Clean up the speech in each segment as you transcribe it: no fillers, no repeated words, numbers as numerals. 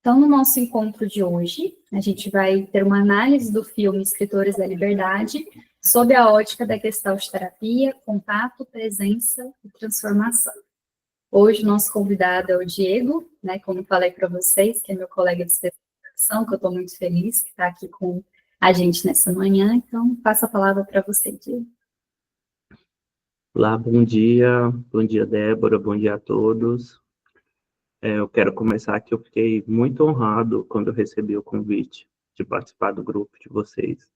Então, no nosso encontro de hoje, a gente vai ter uma análise do filme Escritores da Liberdade, sob a ótica da Gestalt terapia, contato, presença e transformação. Hoje, o nosso convidado é o Diego, né, como falei para vocês, que é meu colega de certificação, que eu estou muito feliz que está aqui com a gente nessa manhã. Então, passo a palavra para você, Diego. Olá, bom dia, Débora, bom dia a todos. Eu quero começar aqui, eu fiquei muito honrado quando eu recebi o convite de participar do grupo de vocês.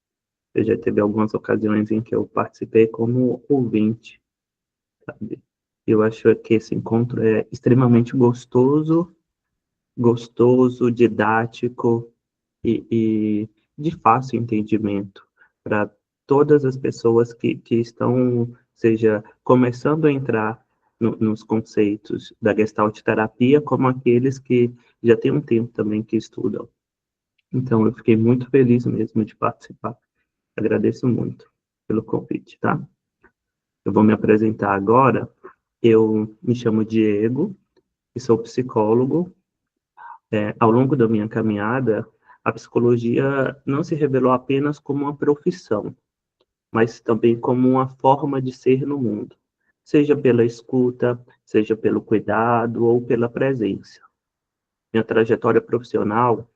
Eu já teve algumas ocasiões em que eu participei como ouvinte, sabe? Eu acho que esse encontro é extremamente gostoso, didático e de fácil entendimento para todas as pessoas que estão, seja, começando a entrar nos conceitos da Gestalt terapia, como aqueles que já têm um tempo também que estudam. Então, eu fiquei muito feliz mesmo de participar. Agradeço muito pelo convite, tá? Eu vou me apresentar agora. Eu me chamo Diego e sou psicólogo. Ao longo da minha caminhada, a psicologia não se revelou apenas como uma profissão, mas também como uma forma de ser no mundo, seja pela escuta, seja pelo cuidado ou pela presença. Minha trajetória profissional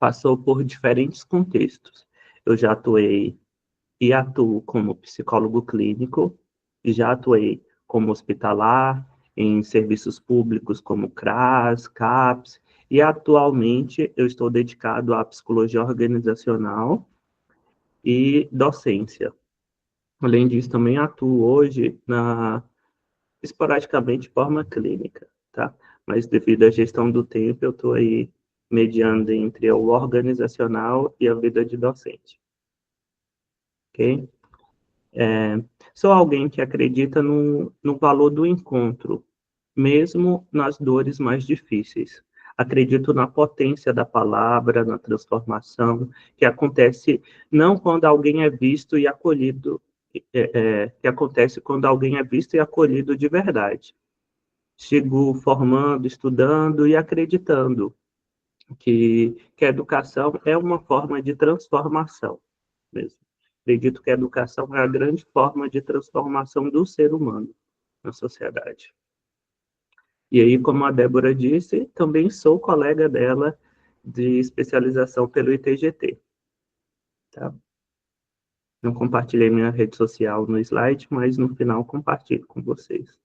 passou por diferentes contextos. Eu já atuei e atuo como psicólogo clínico, e já atuei como hospitalar, em serviços públicos como CRAS, CAPS, e atualmente eu estou dedicado à psicologia organizacional e docência. Além disso, também atuo hoje esporadicamente de forma clínica, tá? Mas devido à gestão do tempo, eu estou aí mediando entre o organizacional e a vida de docente. Ok? Sou alguém que acredita no valor do encontro, mesmo nas dores mais difíceis. Acredito na potência da palavra, na transformação, que acontece não quando alguém é visto e acolhido, que acontece quando alguém é visto e acolhido de verdade. Sigo formando, estudando e acreditando que a educação é uma forma de transformação mesmo. Acredito que a educação é a grande forma de transformação do ser humano na sociedade. E aí, como a Débora disse, também sou colega dela de especialização pelo ITGT. Tá? Não compartilhei minha rede social no slide, mas no final compartilho com vocês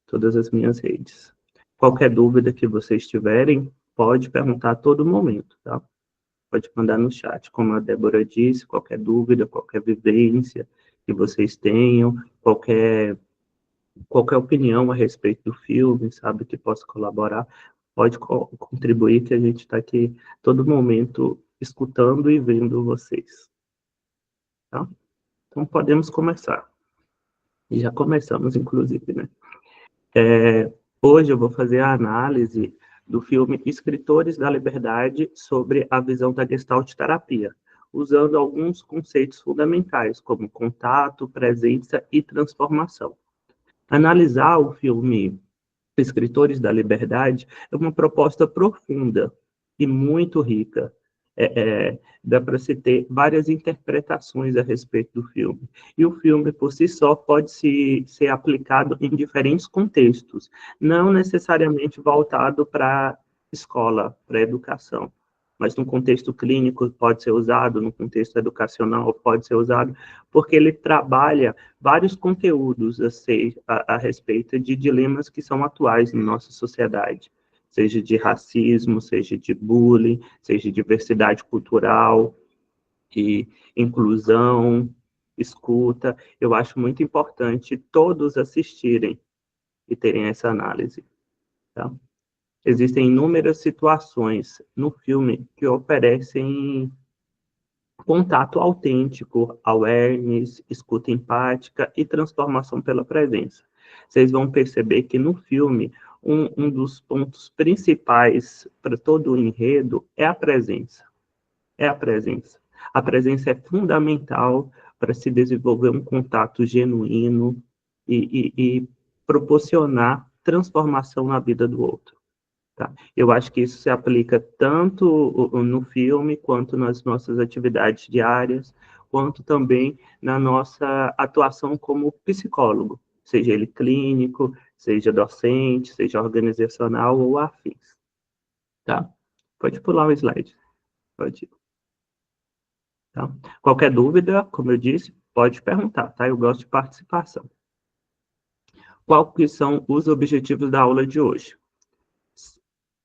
todas as minhas redes. Qualquer dúvida que vocês tiverem, pode perguntar a todo momento, tá? Pode mandar no chat, como a Débora disse, qualquer dúvida, qualquer vivência que vocês tenham, qualquer opinião a respeito do filme, sabe, que possa colaborar, pode contribuir, que a gente está aqui todo momento escutando e vendo vocês. Tá? Então, podemos começar. E já começamos, inclusive, né? Hoje eu vou fazer a análise do filme Escritores da Liberdade sobre a visão da Gestalt terapia, usando alguns conceitos fundamentais, como contato, presença e transformação. Analisar o filme Escritores da Liberdade é uma proposta profunda e muito rica. Dá para se ter várias interpretações a respeito do filme. E o filme, por si só, pode ser aplicado em diferentes contextos, não necessariamente voltado para escola, para educação, mas no contexto clínico pode ser usado, no contexto educacional pode ser usado, porque ele trabalha vários conteúdos a respeito de dilemas que são atuais na nossa sociedade, seja de racismo, seja de bullying, seja de diversidade cultural, e inclusão, escuta. Eu acho muito importante todos assistirem e terem essa análise, tá? Existem inúmeras situações no filme que oferecem contato autêntico, awareness, escuta empática e transformação pela presença. Vocês vão perceber que no filme, um dos pontos principais para todo o enredo é a presença. É a presença. A presença é fundamental para se desenvolver um contato genuíno e proporcionar transformação na vida do outro. Tá? Eu acho que isso se aplica tanto no filme, quanto nas nossas atividades diárias, quanto também na nossa atuação como psicólogo, seja ele clínico, seja docente, seja organizacional ou afins. Tá? Pode pular o slide. Pode. Tá? Qualquer dúvida, como eu disse, pode perguntar, tá? Eu gosto de participação. Quais que são os objetivos da aula de hoje?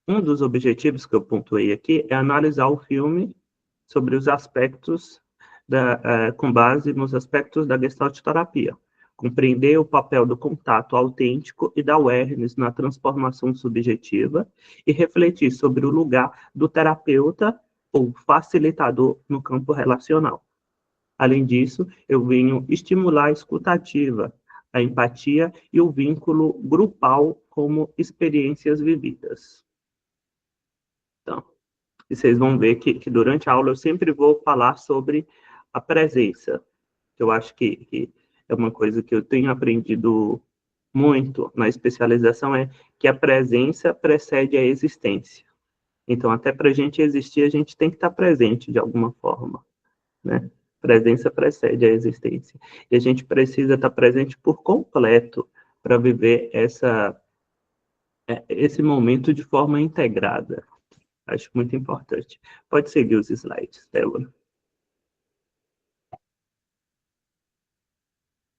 Um dos objetivos que eu pontuei aqui é analisar o filme sobre os aspectos, com base nos aspectos da Gestalt terapia. Compreender o papel do contato autêntico e da awareness na transformação subjetiva e refletir sobre o lugar do terapeuta ou facilitador no campo relacional. Além disso, eu venho estimular a escutativa, a empatia e o vínculo grupal como experiências vividas. Então, e vocês vão ver que durante a aula eu sempre vou falar sobre a presença. Eu acho que é uma coisa que eu tenho aprendido muito na especialização, é que a presença precede a existência. Então, até para a gente existir, a gente tem que estar presente de alguma forma, né? Presença precede a existência. E a gente precisa estar presente por completo para viver esse momento de forma integrada. Acho muito importante. Pode seguir os slides, Débora.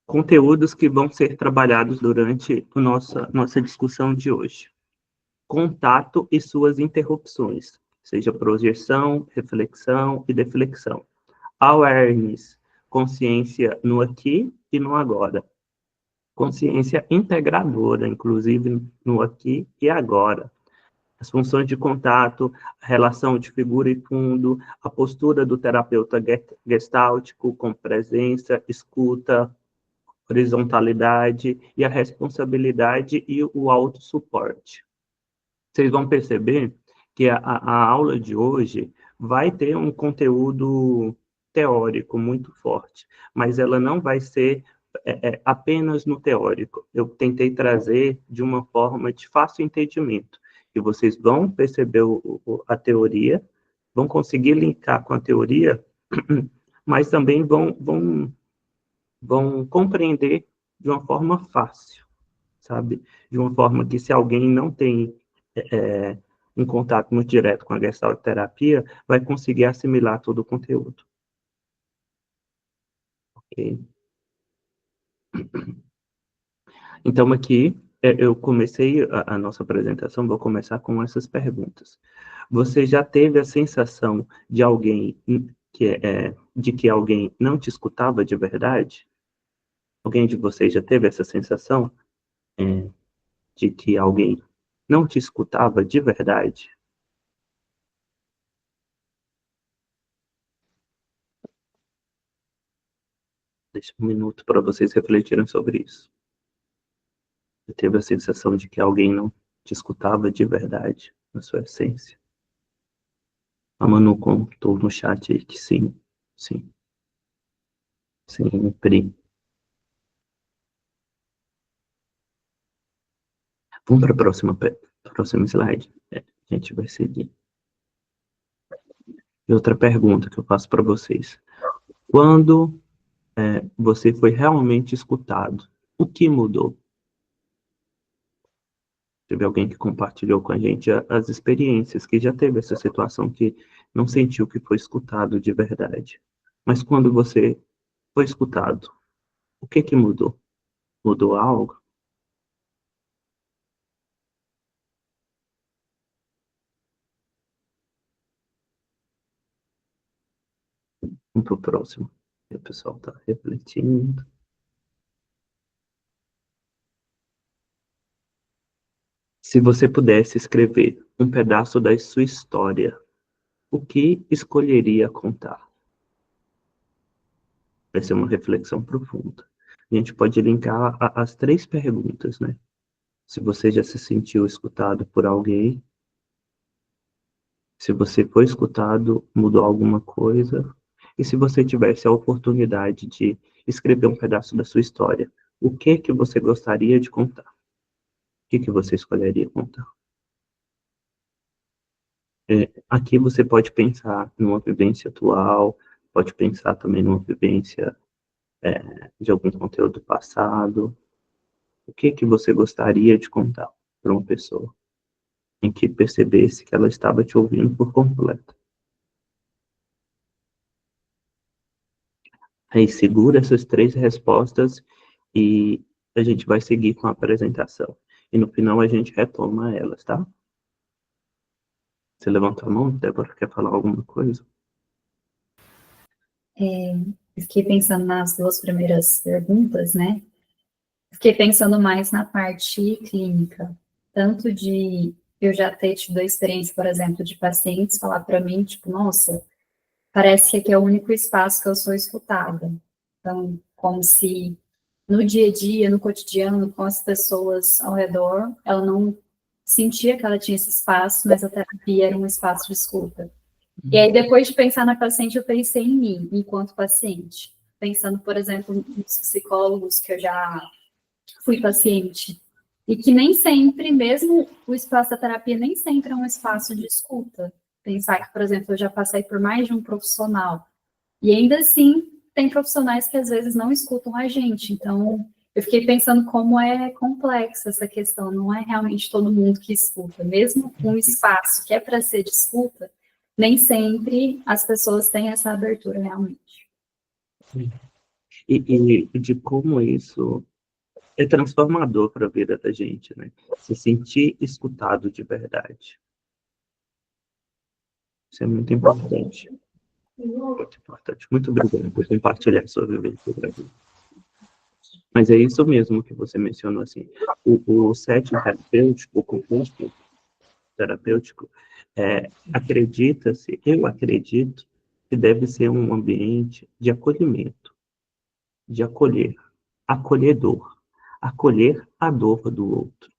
Conteúdos que vão ser trabalhados durante a nossa discussão de hoje. Contato e suas interrupções, seja projeção, reflexão e deflexão. Awareness, consciência no aqui e no agora. Consciência integradora, inclusive no aqui e agora. As funções de contato, a relação de figura e fundo, a postura do terapeuta gestáltico com presença, escuta, horizontalidade e a responsabilidade e o autossuporte. Vocês vão perceber que a aula de hoje vai ter um conteúdo teórico muito forte, mas ela não vai ser apenas no teórico. Eu tentei trazer de uma forma de fácil entendimento, e vocês vão perceber a teoria, vão conseguir linkar com a teoria, mas também vão compreender de uma forma fácil, sabe? De uma forma que, se alguém não tem um contato muito direto com a Gestalt terapia, vai conseguir assimilar todo o conteúdo. Ok? Então, aqui, eu comecei a nossa apresentação, vou começar com essas perguntas. Você já teve a sensação de de que alguém não te escutava de verdade? Alguém de vocês já teve essa sensação de que alguém não te escutava de verdade? Deixa um minuto para vocês refletirem sobre isso. Você teve a sensação de que alguém não te escutava de verdade, na sua essência? A Manu contou no chat aí que sim, sim, sempre. Vamos para a próxima slide. A gente vai seguir. E outra pergunta que eu faço para vocês. Quando você foi realmente escutado, o que mudou? Teve alguém que compartilhou com a gente as experiências, que já teve essa situação que não sentiu que foi escutado de verdade. Mas quando você foi escutado, o que mudou? Mudou algo? Vamos para o próximo. E o pessoal está refletindo. Se você pudesse escrever um pedaço da sua história, o que escolheria contar? Vai ser uma reflexão profunda. A gente pode linkar as três perguntas, né? Se você já se sentiu escutado por alguém, se você foi escutado, mudou alguma coisa, e se você tivesse a oportunidade de escrever um pedaço da sua história, o que você gostaria de contar? O que você escolheria contar? Aqui você pode pensar numa vivência atual, pode pensar também numa vivência de algum conteúdo passado. O que você gostaria de contar para uma pessoa em que percebesse que ela estava te ouvindo por completo? Aí segura essas 3 respostas e a gente vai seguir com a apresentação. E no final a gente retoma elas, tá? Você levanta a mão, Débora, quer falar alguma coisa? Fiquei pensando nas 2 primeiras perguntas, né? Fiquei pensando mais na parte clínica, tanto de eu já ter tido a experiência, por exemplo, de pacientes falar para mim, tipo, nossa, parece que aqui é o único espaço que eu sou escutada. Então, como se no dia a dia, no cotidiano, com as pessoas ao redor, ela não sentia que ela tinha esse espaço, mas a terapia era um espaço de escuta. E aí, depois de pensar na paciente, eu pensei em mim, enquanto paciente. Pensando, por exemplo, nos psicólogos que eu já fui paciente. E que nem sempre, mesmo o espaço da terapia, nem sempre é um espaço de escuta. Pensar que, por exemplo, eu já passei por mais de um profissional. E ainda assim, tem profissionais que às vezes não escutam a gente. Então, eu fiquei pensando como é complexa essa questão. Não é realmente todo mundo que escuta. Mesmo um espaço que é para ser de escuta, nem sempre as pessoas têm essa abertura realmente. E de como isso é transformador para a vida da gente, né? Se sentir escutado de verdade. Isso é muito importante. Muito importante. Muito obrigado por compartilhar sua vivência para mim. Mas é isso mesmo que você mencionou, assim. O setting terapêutico, o contexto terapêutico, acredita-se, eu acredito, que deve ser um ambiente de acolhimento, de acolher, acolhedor, acolher a dor do outro.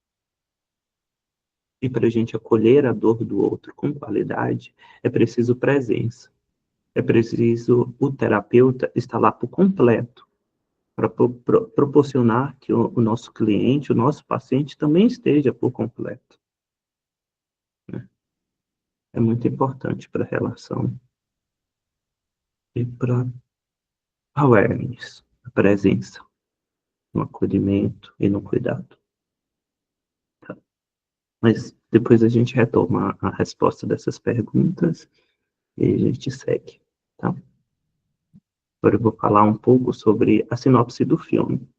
E para a gente acolher a dor do outro com qualidade, é preciso presença. É preciso o terapeuta estar lá por completo, para proporcionar que o nosso cliente, o nosso paciente também esteja por completo, né? É muito importante para a relação e para awareness, a presença, no acolhimento e no cuidado. Tá? Mas depois a gente retoma a resposta dessas perguntas e a gente segue, tá? Agora eu vou falar um pouco sobre a sinopse do filme.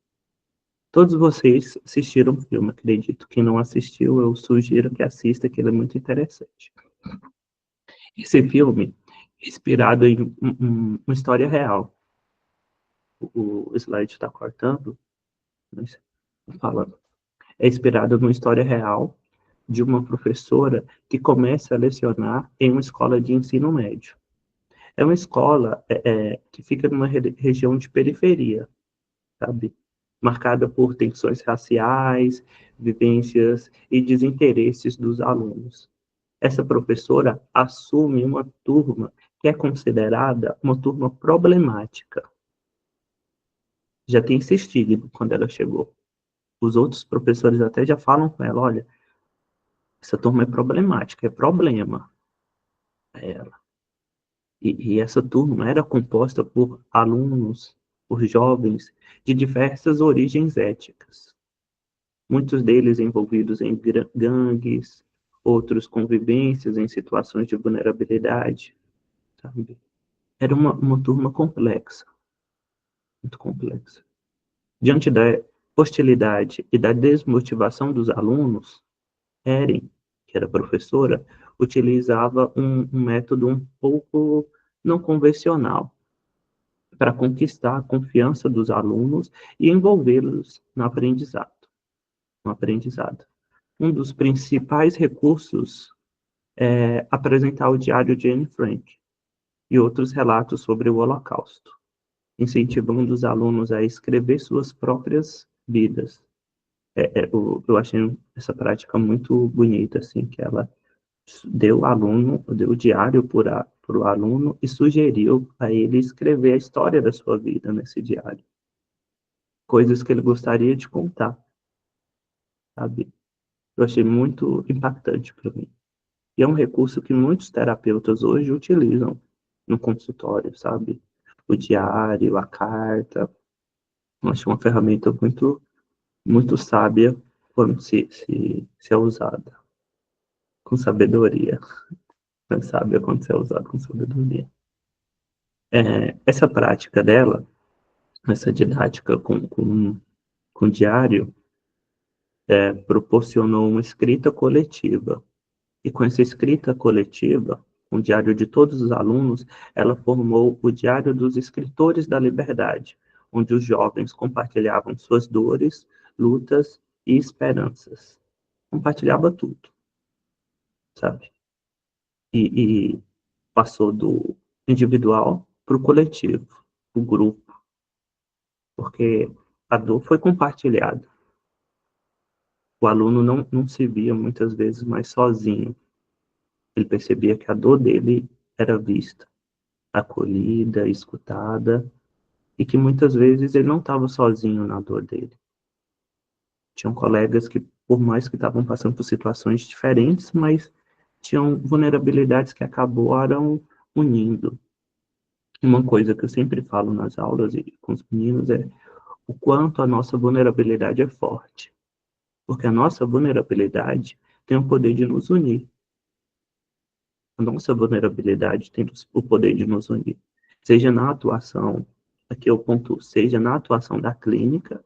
Todos vocês assistiram o filme, acredito. Quem não assistiu, eu sugiro que assista, que ele é muito interessante. Esse filme é inspirado em uma história real. O slide está cortando, mas falando. É inspirado numa história real de uma professora que começa a lecionar em uma escola de ensino médio. É uma escola que fica numa região de periferia, sabe? Marcada por tensões raciais, vivências e desinteresses dos alunos. Essa professora assume uma turma que é considerada uma turma problemática. Já tem esse estigma quando ela chegou. Os outros professores até já falam com ela, olha, essa turma é problemática, é problema para ela. E essa turma era composta por alunos, por jovens de diversas origens étnicas. Muitos deles envolvidos em gangues, outros convivências em situações de vulnerabilidade, sabe? Era uma turma complexa, muito complexa. Diante da hostilidade e da desmotivação dos alunos, Erin, que era professora, utilizava um método um pouco não convencional para conquistar a confiança dos alunos e envolvê-los no aprendizado. No aprendizado. Um dos principais recursos é apresentar o diário de Anne Frank e outros relatos sobre o Holocausto, incentivando os alunos a escrever suas próprias vidas. Eu achei essa prática muito bonita, assim, que ela deu o diário para o aluno e sugeriu a ele escrever a história da sua vida nesse diário. Coisas que ele gostaria de contar, sabe? Eu achei muito impactante para mim. E é um recurso que muitos terapeutas hoje utilizam no consultório, sabe? O diário, a carta. Eu acho uma ferramenta muito sábia quando se é usada com sabedoria. É sábia quando se é usada com sabedoria. Essa prática dela, essa didática com diário, proporcionou uma escrita coletiva. E com essa escrita coletiva, um diário de todos os alunos, ela formou o Diário dos Escritores da Liberdade, onde os jovens compartilhavam suas dores, lutas e esperanças. Compartilhava tudo, sabe? E passou do individual para o coletivo, o grupo, porque a dor foi compartilhada. O aluno não se via muitas vezes mais sozinho. Ele percebia que a dor dele era vista, acolhida, escutada, e que muitas vezes ele não estava sozinho na dor dele. Tinham colegas que, por mais que estavam passando por situações diferentes, mas tinham vulnerabilidades que acabaram unindo. Uma coisa que eu sempre falo nas aulas e com os meninos é o quanto a nossa vulnerabilidade é forte. Porque a nossa vulnerabilidade tem o poder de nos unir. A nossa vulnerabilidade tem o poder de nos unir. Seja na atuação, aqui eu pontuo, seja na atuação da clínica,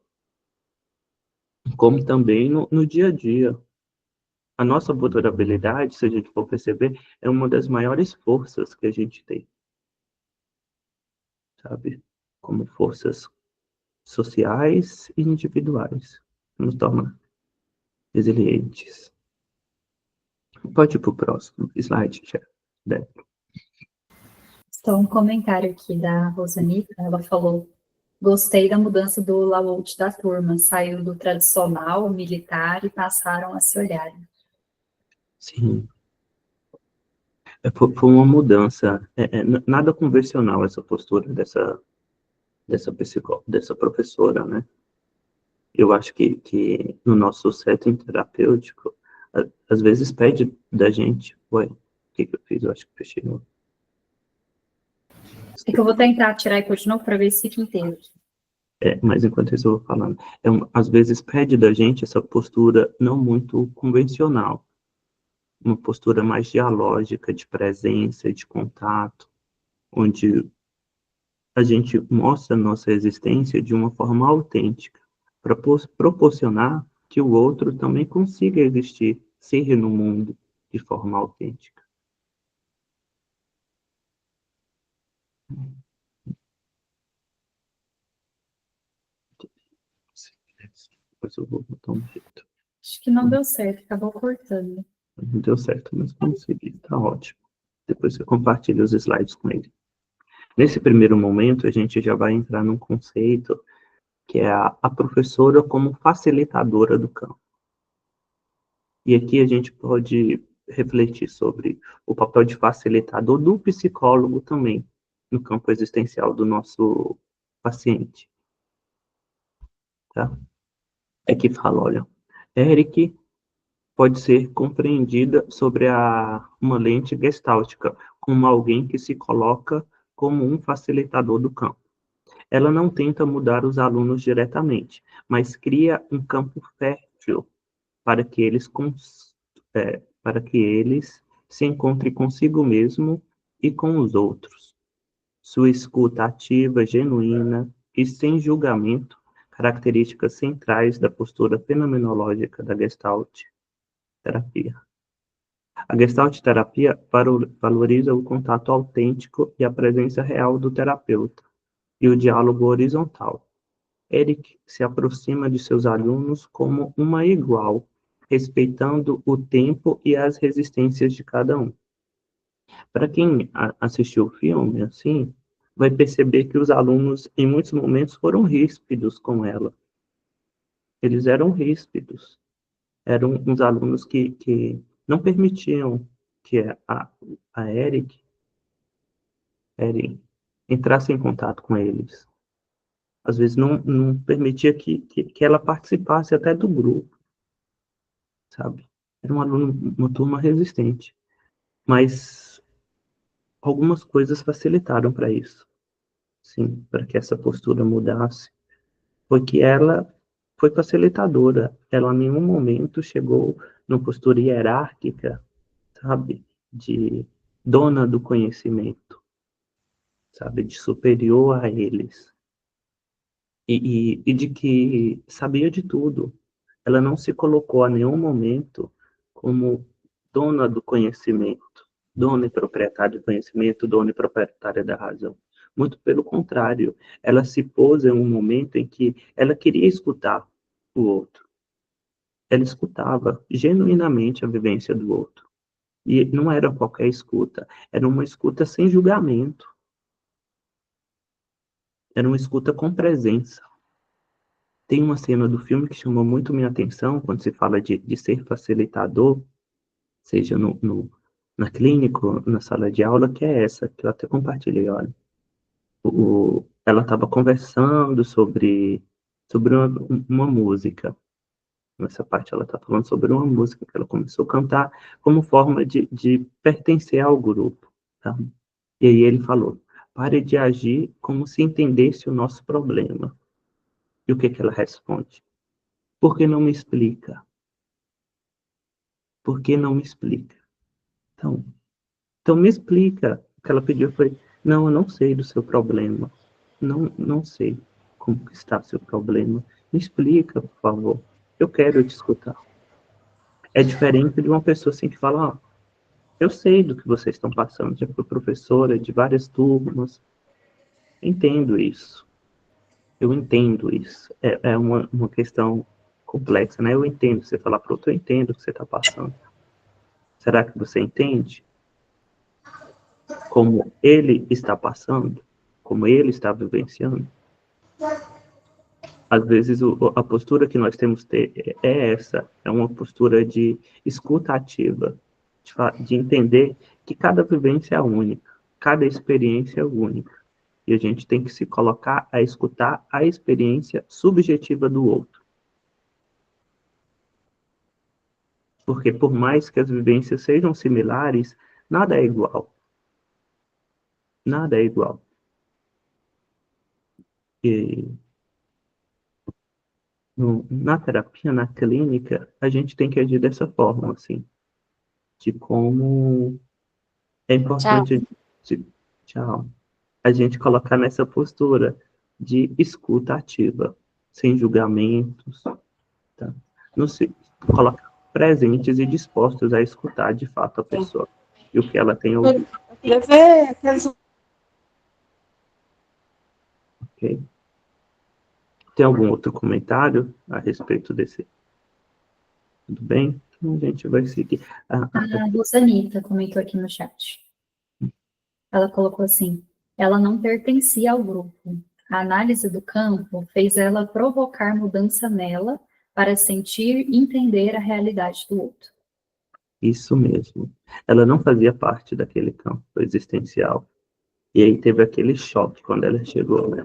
como também no dia a dia. A nossa vulnerabilidade, se a gente for perceber, é uma das maiores forças que a gente tem, sabe? Como forças sociais e individuais, que nos torna resilientes. Pode ir para o próximo slide, já. Então, um comentário aqui da Rosanita, ela falou: gostei da mudança do layout da turma, saiu do tradicional, militar e passaram a se olharem. Sim. Foi uma mudança, nada convencional essa postura dessa professora, né? Eu acho que no nosso setting terapêutico, às vezes pede da gente, ué, o que eu fiz? Eu acho que fechei no... É que eu vou tentar tirar e de novo para ver se fica inteiro. Mas enquanto isso eu vou falando, às vezes pede da gente essa postura não muito convencional, uma postura mais dialógica, de presença, de contato, onde a gente mostra a nossa existência de uma forma autêntica, para proporcionar que o outro também consiga existir, ser no mundo de forma autêntica. Depois eu vou botar um jeito. Acho que não deu certo, acabou cortando. Não deu certo, mas vamos seguir, tá ótimo. Depois você compartilha os slides com ele. Nesse primeiro momento, a gente já vai entrar num conceito que é a professora como facilitadora do campo. E aqui a gente pode refletir sobre o papel de facilitador do psicólogo também, no campo existencial do nosso paciente. Tá? É que fala, olha, Eric pode ser compreendida sobre uma lente gestáltica, como alguém que se coloca como um facilitador do campo. Ela não tenta mudar os alunos diretamente, mas cria um campo fértil para que eles se encontrem consigo mesmo e com os outros. Sua escuta ativa, genuína e sem julgamento, características centrais da postura fenomenológica da Gestalt terapia. A Gestalt terapia valoriza o contato autêntico e a presença real do terapeuta e o diálogo horizontal. Eric se aproxima de seus alunos como uma igual, respeitando o tempo e as resistências de cada um. Para quem assistiu o filme, assim, vai perceber que os alunos, em muitos momentos, foram ríspidos com ela. Eles eram ríspidos. Eram uns alunos que não permitiam que a Erin entrasse em contato com eles. Às vezes não permitia que ela participasse até do grupo, sabe? Era uma turma resistente. Mas algumas coisas facilitaram para isso, sim, para que essa postura mudasse, foi que ela foi facilitadora. Ela em nenhum momento chegou numa postura hierárquica, sabe, de dona do conhecimento, sabe, de superior a eles, e de que sabia de tudo. Ela não se colocou a nenhum momento como dona do conhecimento, dona e proprietária do conhecimento, dona e proprietária da razão. Muito pelo contrário, ela se pôs em um momento em que ela queria escutar o outro. Ela escutava genuinamente a vivência do outro. E não era qualquer escuta, era uma escuta sem julgamento. Era uma escuta com presença. Tem uma cena do filme que chamou muito minha atenção, quando se fala de ser facilitador, seja na clínica, ou na sala de aula, que é essa, que eu até compartilhei, olha. Ela estava conversando sobre uma música. Nessa parte ela está falando sobre uma música que ela começou a cantar como forma de pertencer ao grupo. Tá? E aí ele falou, pare de agir como se entendesse o nosso problema. E o que que ela responde? Por que não me explica? Por que não me explica? Então me explica. O que ela pediu foi, não, eu não sei do seu problema. Não sei como está o seu problema. Me explica, por favor. Eu quero te escutar. É diferente de uma pessoa assim que fala, eu sei do que vocês estão passando. Já fui professora de várias turmas. Entendo isso. Eu entendo isso. É uma questão complexa, né? Eu entendo. Você falar para outro, eu entendo o que você está passando. Será que você entende como ele está passando? Como ele está vivenciando? Às vezes a postura que nós temos que ter é essa, é uma postura de escuta ativa, de entender que cada vivência é única, cada experiência é única, e a gente tem que se colocar a escutar a experiência subjetiva do outro. Porque por mais que as vivências sejam similares, nada é igual. Nada é igual. E na terapia, na clínica, a gente tem que agir dessa forma, assim, de como é Tchau. importante, tchau, a gente colocar nessa postura de escuta ativa, sem julgamentos, tá? Não se colocar presentes e dispostos a escutar de fato a pessoa e o que ela tem a ouvir, Eu queria ver aqueles. ok? Tem algum outro comentário a respeito desse? Tudo bem? Então a gente vai seguir. A Rosanita comentou aqui no chat. Ela colocou assim, ela não pertencia ao grupo. A análise do campo fez ela provocar mudança nela para sentir e entender a realidade do outro. Isso mesmo. Ela não fazia parte daquele campo existencial. E aí teve aquele choque quando ela chegou, né?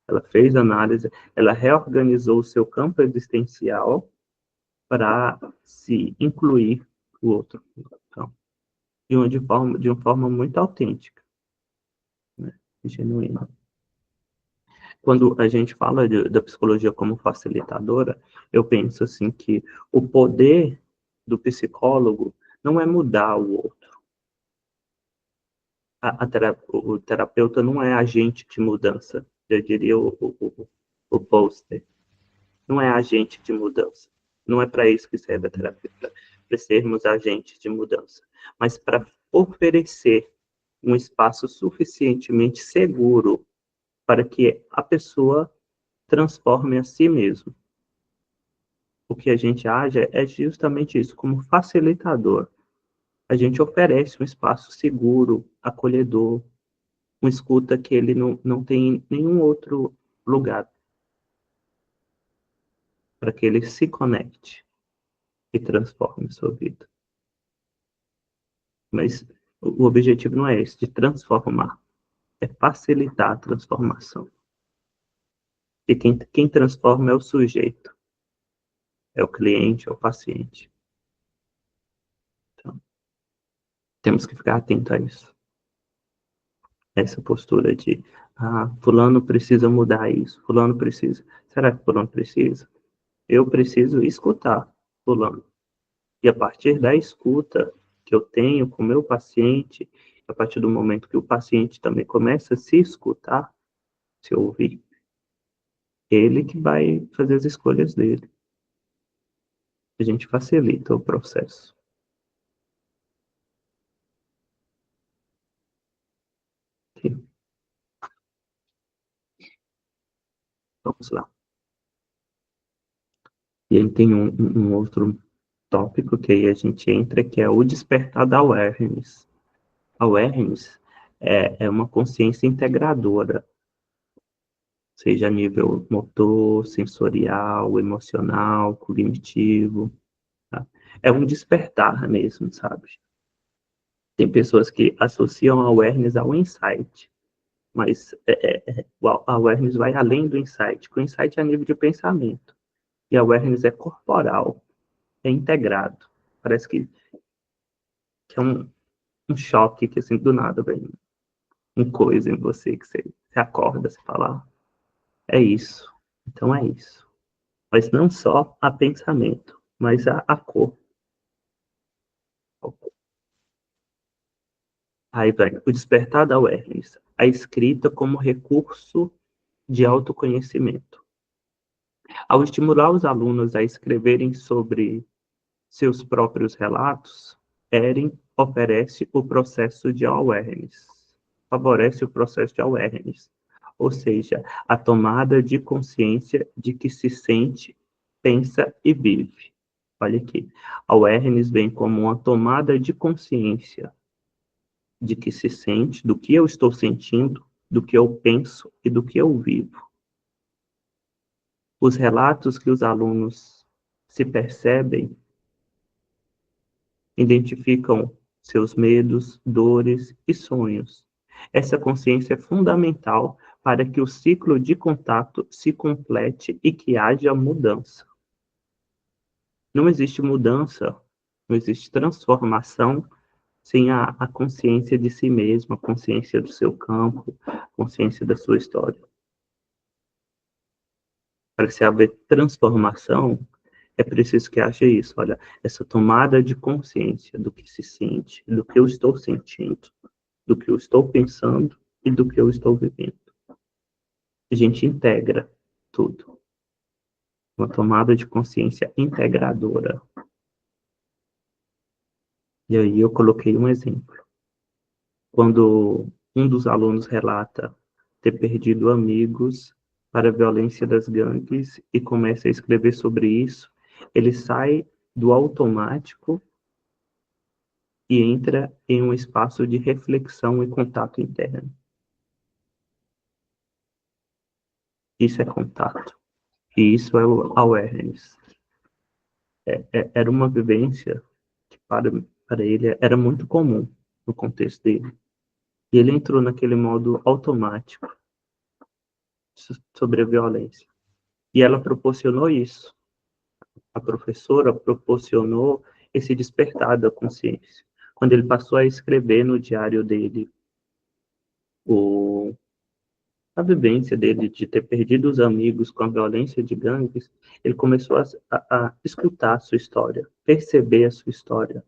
Ela fez análise, ela reorganizou o seu campo existencial para se incluir o outro campo. De uma forma muito autêntica, né? Genuína. Quando a gente fala da psicologia como facilitadora, eu penso assim que o poder do psicólogo não é mudar o outro. O terapeuta não é agente de mudança, eu diria o poster. Não é agente de mudança. Não é para isso que serve a terapia, para sermos agentes de mudança, mas para oferecer um espaço suficientemente seguro para que a pessoa transforme a si mesma. O que a gente age é justamente isso, como facilitador. A gente oferece um espaço seguro, acolhedor, uma escuta que ele não tem em nenhum outro lugar, para que ele se conecte e transforme sua vida. Mas o objetivo não é esse, de transformar, é facilitar a transformação. E quem transforma é o sujeito, é o cliente, é o paciente. Então, Temos que ficar atento a isso. Essa postura de, fulano precisa mudar isso, fulano precisa. Será que fulano precisa? Eu preciso escutar fulano. E a partir da escuta que eu tenho com o meu paciente, a partir do momento que o paciente também começa a se escutar, se ouvir, ele que vai fazer as escolhas dele. A gente facilita o processo. Ok. Vamos lá. E aí tem um outro tópico que aí a gente entra, que é o despertar da awareness. Awareness é uma consciência integradora, seja a nível motor, sensorial, emocional, cognitivo. Tá? É um despertar mesmo, sabe? Tem pessoas que associam a awareness ao insight, mas o awareness vai além do insight, porque o insight é a nível de pensamento, e a awareness é corporal, é integrado. Parece que é um choque que, assim, do nada, vem uma coisa em você, que você acorda, você fala, é isso, então é isso. Mas não só a pensamento, mas a cor. Aí vem o despertar da awareness, a escrita como recurso de autoconhecimento. Ao estimular os alunos a escreverem sobre seus próprios relatos, Eren oferece o processo de awareness, favorece o processo de awareness, ou seja, a tomada de consciência de que se sente, pensa e vive. Olha aqui, awareness vem como uma tomada de consciência de que se sente, do que eu estou sentindo, do que eu penso e do que eu vivo. Os relatos que os alunos se percebem identificam seus medos, dores e sonhos. Essa consciência é fundamental para que o ciclo de contato se complete e que haja mudança. Não existe mudança, não existe transformação sem a consciência de si mesmo, a consciência do seu campo, a consciência da sua história. Para se haver transformação, é preciso que haja isso, olha, essa tomada de consciência do que se sente, do que eu estou sentindo, do que eu estou pensando e do que eu estou vivendo. A gente integra tudo. Uma tomada de consciência integradora. E aí eu coloquei um exemplo. Quando um dos alunos relata ter perdido amigos para a violência das gangues e começa a escrever sobre isso, ele sai do automático e entra em um espaço de reflexão e contato interno. Isso é contato. E isso é o awareness. Era uma vivência que para ele era muito comum no contexto dele. E ele entrou naquele modo automático sobre a violência. E ela proporcionou isso. A professora proporcionou esse despertar da consciência. Quando ele passou a escrever no diário dele a vivência dele de ter perdido os amigos com a violência de gangues, ele começou a escutar a sua história, perceber a sua história,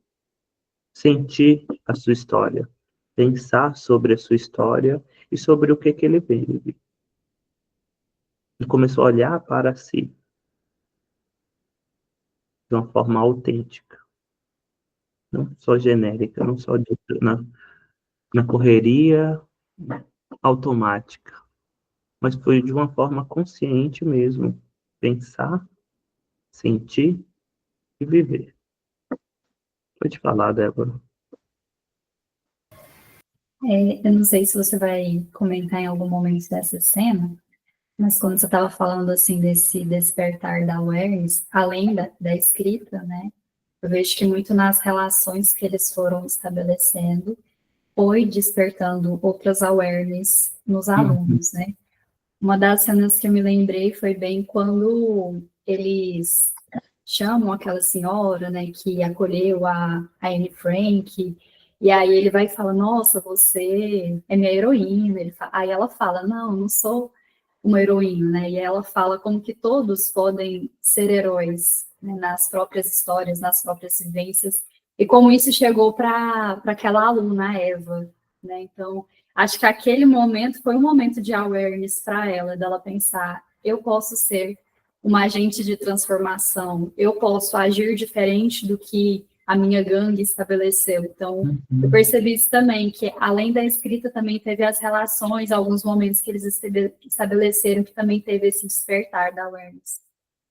sentir a sua história, pensar sobre a sua história e sobre o que ele vive. Ele começou a olhar para si de uma forma autêntica, não só genérica, não só na correria automática, mas foi de uma forma consciente mesmo, pensar, sentir e viver. Pode falar, Débora. Eu não sei se você vai comentar em algum momento dessa cena, mas quando você estava falando assim desse despertar da awareness, além da escrita, né? Eu vejo que muito nas relações que eles foram estabelecendo foi despertando outras awareness nos alunos, né? Uma das cenas que eu me lembrei foi bem quando eles chamam aquela senhora, né, que acolheu a Anne Frank, E aí ele vai e fala, nossa, você é minha heroína. Aí ela fala, não, eu não sou uma heroína, né? E ela fala como que todos podem ser heróis, né, nas próprias histórias, nas próprias vivências, e como isso chegou para aquela aluna, a Eva, né? Então, acho que aquele momento foi um momento de awareness para ela, dela pensar, eu posso ser uma agente de transformação, eu posso agir diferente do que a minha gangue estabeleceu. Então, eu percebi isso também, que além da escrita também teve as relações, alguns momentos que eles estabeleceram que também teve esse despertar da awareness.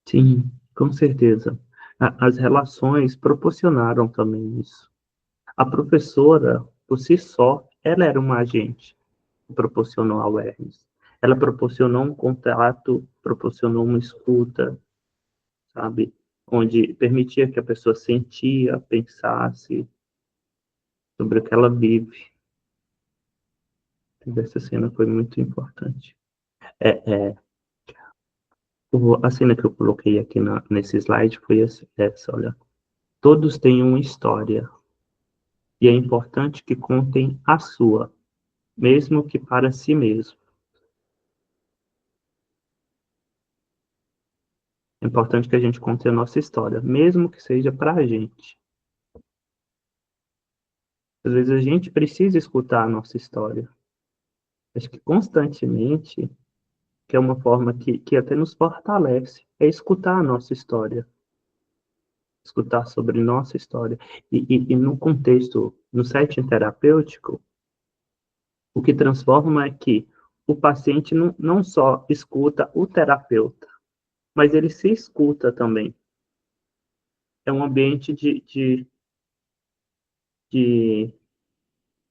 Sim, com certeza. As relações proporcionaram também isso. A professora, por si só, ela era uma agente que proporcionou awareness. Ela proporcionou um contato, proporcionou uma escuta, sabe? Onde permitia que a pessoa sentia, pensasse sobre o que ela vive. Essa cena foi muito importante. A cena que eu coloquei aqui nesse slide foi essa, olha. Todos têm uma história, e é importante que contem a sua, mesmo que para si mesmo. É importante que a gente conte a nossa história, mesmo que seja para a gente. Às vezes a gente precisa escutar a nossa história. Acho que constantemente, que é uma forma que até nos fortalece, é escutar a nossa história. Escutar sobre nossa história. E no contexto, no setting terapêutico, o que transforma é que o paciente não só escuta o terapeuta, mas ele se escuta também. É um ambiente de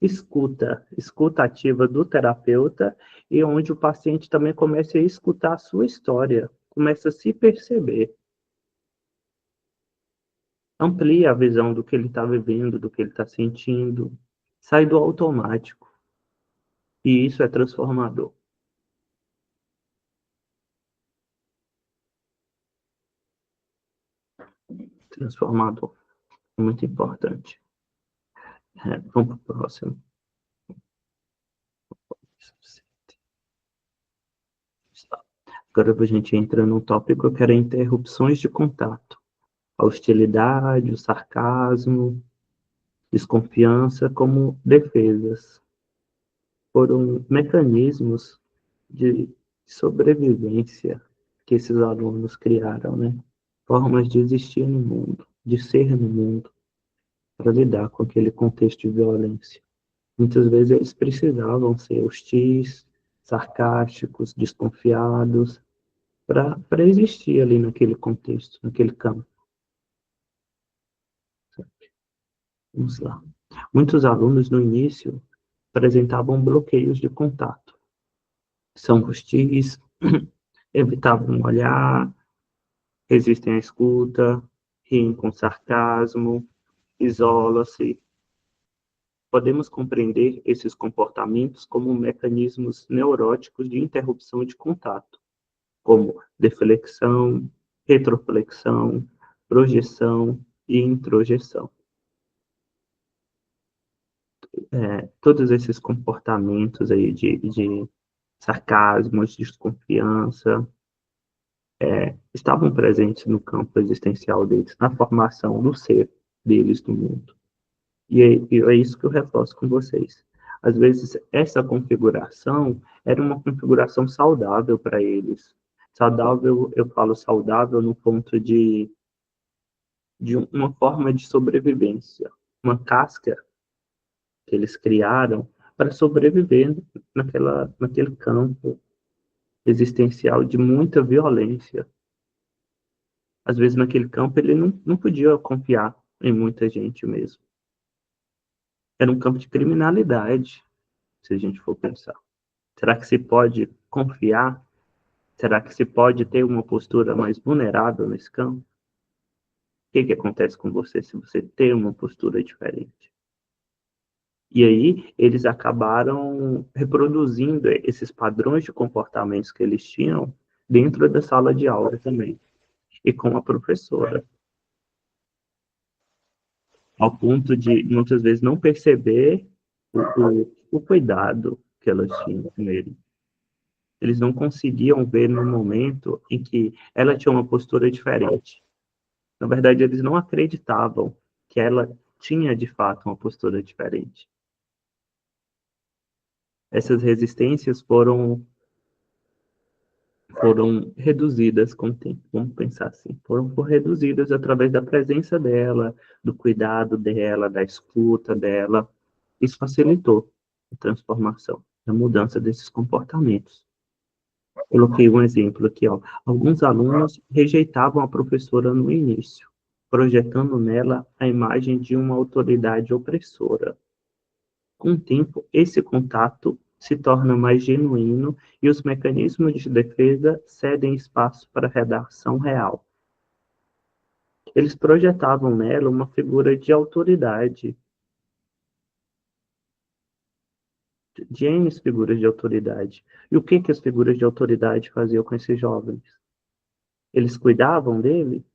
escuta ativa do terapeuta, e onde o paciente também começa a escutar a sua história, começa a se perceber, amplia a visão do que ele está vivendo, do que ele está sentindo, sai do automático, e isso é transformador. Transformador, é muito importante. Vamos para o próximo. Agora a gente entra num tópico que era interrupções de contato. A hostilidade, o sarcasmo, desconfiança como defesas. Foram mecanismos de sobrevivência que esses alunos criaram, né? Formas de existir no mundo, de ser no mundo, para lidar com aquele contexto de violência. Muitas vezes eles precisavam ser hostis, sarcásticos, desconfiados, para existir ali naquele contexto, naquele campo. Vamos lá. Muitos alunos, no início, apresentavam bloqueios de contato. São hostis, evitavam olhar, resistem à escuta, riem com sarcasmo, isolam-se. Podemos compreender esses comportamentos como mecanismos neuróticos de interrupção de contato, como deflexão, retroflexão, projeção e introjeção. Todos esses comportamentos aí de sarcasmo, de desconfiança, estavam presentes no campo existencial deles, na formação do ser deles no mundo. E é isso que eu reforço com vocês. Às vezes, essa configuração era uma configuração saudável para eles. Saudável, eu falo saudável no ponto de uma forma de sobrevivência, uma casca que eles criaram para sobreviver naquele campo existencial de muita violência. Às vezes, naquele campo, ele não podia confiar em muita gente mesmo. Era um campo de criminalidade, se a gente for pensar. Será que se pode confiar? Será que se pode ter uma postura mais vulnerável nesse campo? O que acontece com você se você tem uma postura diferente? E aí, eles acabaram reproduzindo esses padrões de comportamentos que eles tinham dentro da sala de aula também, e com a professora. ao ponto de, muitas vezes, não perceber o cuidado que elas tinham com ele. Eles não conseguiam ver no momento em que ela tinha uma postura diferente. Na verdade, eles não acreditavam que ela tinha, de fato, uma postura diferente. Essas resistências foram reduzidas com o tempo, vamos pensar assim, foram reduzidas através da presença dela, do cuidado dela, da escuta dela. Isso facilitou a transformação, a mudança desses comportamentos. Coloquei um exemplo aqui, ó. Alguns alunos rejeitavam a professora no início, projetando nela a imagem de uma autoridade opressora. Com o tempo, esse contato se torna mais genuíno e os mecanismos de defesa cedem espaço para a redação real. Eles projetavam nela uma figura de autoridade, de N figuras de autoridade. E o que as figuras de autoridade faziam com esses jovens? Eles cuidavam dele?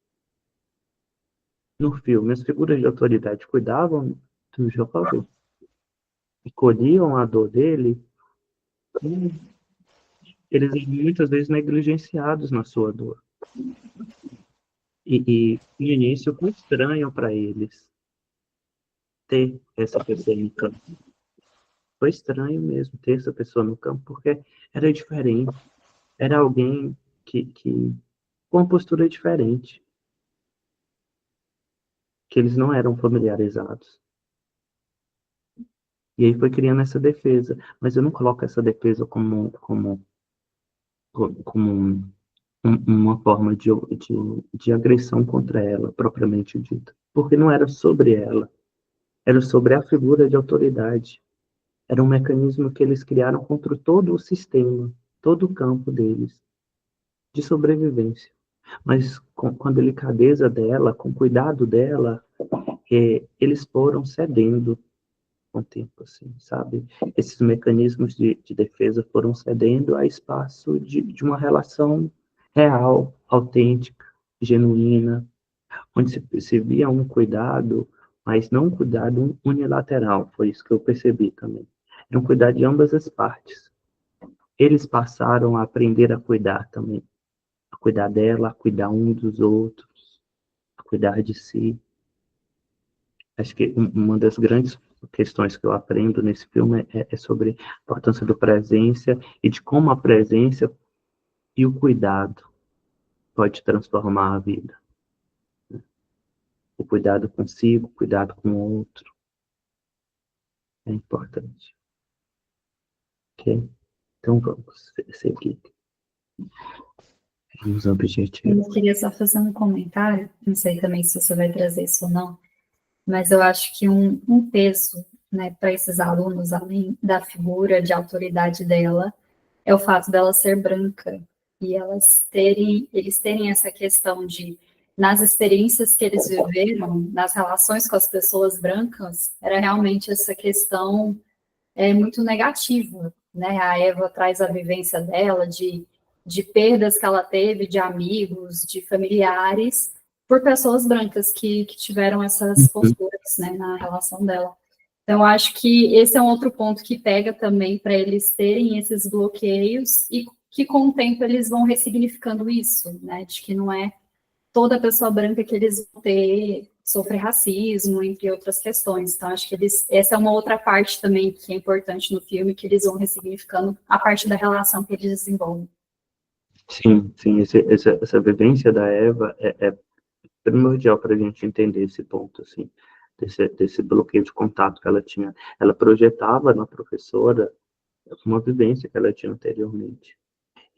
No filme, as figuras de autoridade cuidavam do jovem, colhiam a dor dele, e eles eram muitas vezes negligenciados na sua dor. E no início foi estranho para eles ter essa pessoa no campo. Foi estranho mesmo ter essa pessoa no campo, porque era diferente. Era alguém com uma postura diferente, que eles não eram familiarizados. E aí foi criando essa defesa. Mas eu não coloco essa defesa como uma forma de agressão contra ela, propriamente dita. Porque não era sobre ela, era sobre a figura de autoridade. Era um mecanismo que eles criaram contra todo o sistema, todo o campo deles, de sobrevivência. Mas com a delicadeza dela, com o cuidado dela, eles foram cedendo com o tempo, assim, sabe? Esses mecanismos de defesa foram cedendo a espaço de uma relação real, autêntica, genuína, onde se via um cuidado, mas não um cuidado unilateral, foi isso que eu percebi também. Era um cuidado de ambas as partes. Eles passaram a aprender a cuidar também, a cuidar dela, a cuidar um dos outros, a cuidar de si. Acho que uma das grandes questões que eu aprendo nesse filme é sobre a importância da presença e de como a presença e o cuidado pode transformar a vida. O cuidado consigo, o cuidado com o outro é importante. Ok? Então vamos seguir os objetivos. Eu queria só fazer um comentário, não sei também se você vai trazer isso ou não, mas eu acho que um peso, né, para esses alunos, além da figura de autoridade dela, é o fato dela ser branca e eles terem essa questão de, nas experiências que eles viveram, nas relações com as pessoas brancas, era realmente essa questão muito negativa, né? A Eva traz a vivência dela de perdas que ela teve de amigos, de familiares, por pessoas brancas que tiveram essas posturas, né, na relação dela. Então, acho que esse é um outro ponto que pega também para eles terem esses bloqueios e que, com o tempo, eles vão ressignificando isso, né? De que não é toda pessoa branca que eles vão sofrer racismo, entre outras questões. Então, acho que essa é uma outra parte também que é importante no filme, que eles vão ressignificando a parte da relação que eles desenvolvem. Sim, sim, essa vivência da Eva é primordial para a gente entender esse ponto, assim, desse bloqueio de contato que ela tinha. Ela projetava na professora uma vivência que ela tinha anteriormente.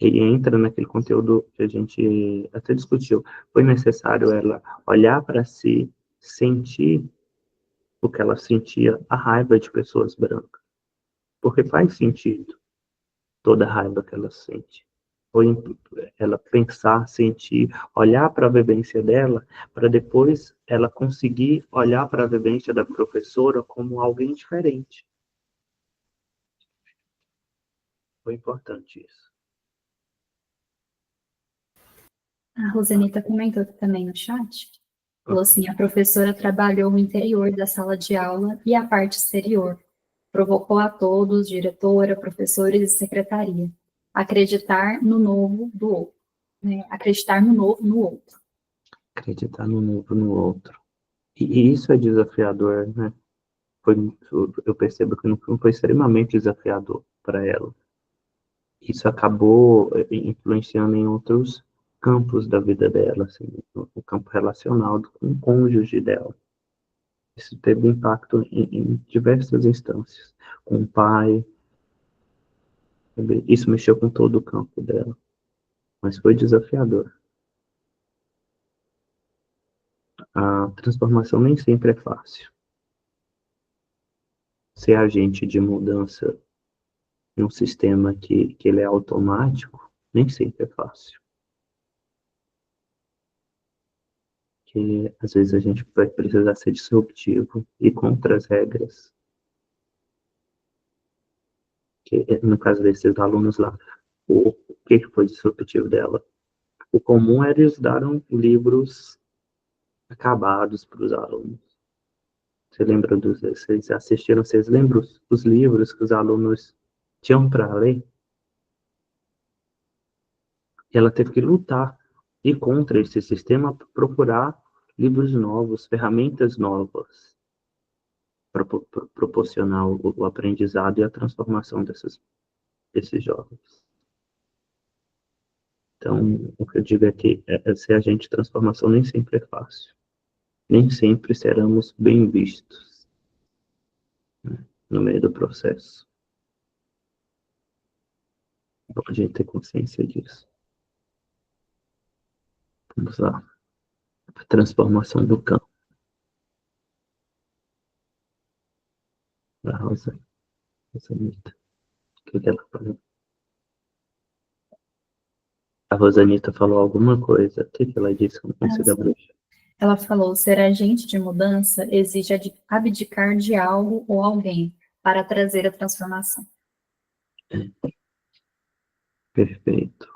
E entra naquele conteúdo que a gente até discutiu. Foi necessário ela olhar para si, sentir o que ela sentia, a raiva de pessoas brancas. Porque faz sentido toda a raiva que ela sente. Foi ela pensar, sentir, olhar para a vivência dela, para depois ela conseguir olhar para a vivência da professora como alguém diferente. Foi importante isso. A Rosenita comentou aqui também no chat Falou assim, a professora trabalhou o interior da sala de aula e a parte exterior. Provocou a todos, diretora, professores e secretaria, acreditar no novo do outro, né? Acreditar no novo no outro. Acreditar no novo no outro. E isso é desafiador, né? Foi, eu percebo que no filme foi extremamente desafiador para ela. Isso acabou influenciando em outros campos da vida dela, assim, no campo relacional com o cônjuge dela. Isso teve impacto em diversas instâncias, com o pai. Isso mexeu com todo o campo dela, mas foi desafiador. A transformação nem sempre é fácil. Ser agente de mudança em um sistema que ele é automático, nem sempre é fácil. Que às vezes a gente vai precisar ser disruptivo e contra as regras. Que, no caso desses alunos lá, o que foi disruptivo dela? O comum era eles darem livros acabados para os alunos. Você lembra dos, vocês assistiram, vocês lembram os livros que os alunos tinham para ler? E ela teve que lutar e contra esse sistema, procurar livros novos, ferramentas novas para proporcionar o aprendizado e a transformação desses jovens. Então, o que eu digo é que ser agente de transformação nem sempre é fácil. Nem sempre seremos bem vistos, né, no meio do processo. Bom a gente ter consciência disso. Vamos lá. A transformação do campo. Da Rosanita. O que ela falou? A Rosanita falou alguma coisa. O que ela disse que eu não consigo abrir? Ela falou, ser agente de mudança exige abdicar de algo ou alguém para trazer a transformação. Perfeito.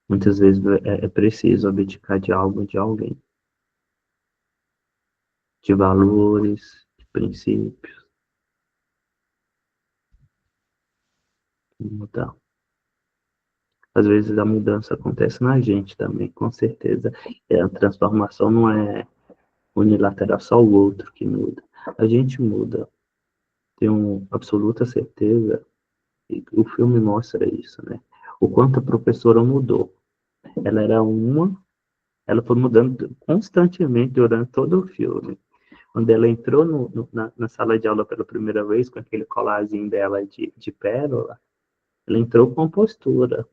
Muitas vezes é preciso abdicar de algo, de alguém. De valores, de princípios. Mudar. Às vezes a mudança acontece na gente também, com certeza. A transformação não é unilateral, só o outro que muda. A gente muda. Tenho absoluta certeza, e o filme mostra isso, né? O quanto a professora mudou. Ela era ela foi mudando constantemente durante todo o filme. Quando ela entrou na sala de aula pela primeira vez, com aquele colarzinho dela de pérola, ela entrou com postura,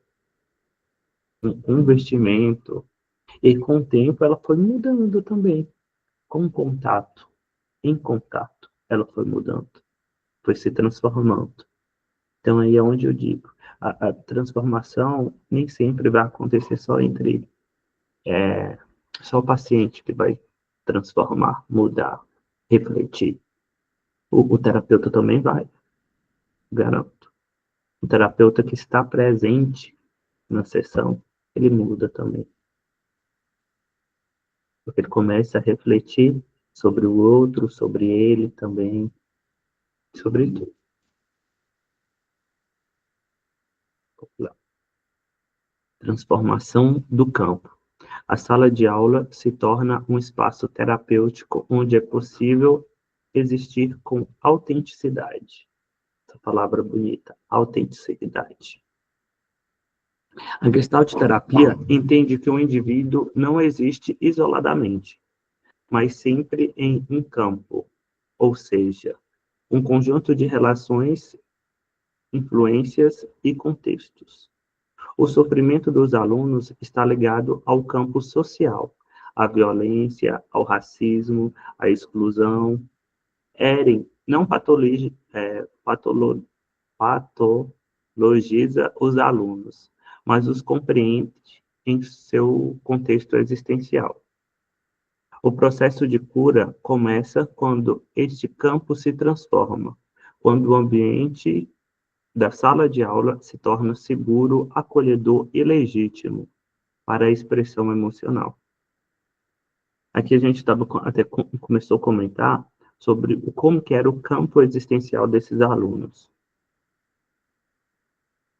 com vestimento, e com o tempo ela foi mudando também, com contato, em contato, ela foi mudando, foi se transformando. Então aí é onde eu digo, a transformação nem sempre vai acontecer só entre só o paciente que vai transformar, mudar, refletir. O terapeuta também vai, garanto. O terapeuta que está presente na sessão, ele muda também. Porque ele começa a refletir sobre o outro, sobre ele também, sobre tudo. Transformação do campo. A sala de aula se torna um espaço terapêutico onde é possível existir com autenticidade. Essa palavra bonita, autenticidade. A Gestalt terapia entende que o indivíduo não existe isoladamente, mas sempre em um campo, ou seja, um conjunto de relações, influências e contextos. O sofrimento dos alunos está ligado ao campo social, à violência, ao racismo, à exclusão. Eren não patologiza os alunos, mas os compreende em seu contexto existencial. O processo de cura começa quando este campo se transforma, quando o ambiente da sala de aula se torna seguro, acolhedor e legítimo para a expressão emocional. Aqui a gente começou a comentar sobre como que era o campo existencial desses alunos.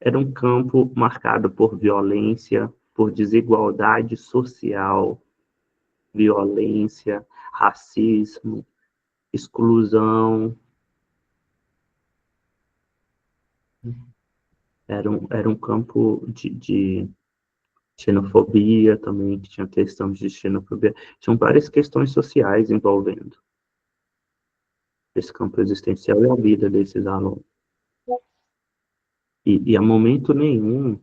Era um campo marcado por violência, por desigualdade social, violência, racismo, exclusão. Era um campo de xenofobia também, que tinha questão de xenofobia. Tinham várias questões sociais envolvendo esse campo existencial e a vida desses alunos. E a momento nenhum,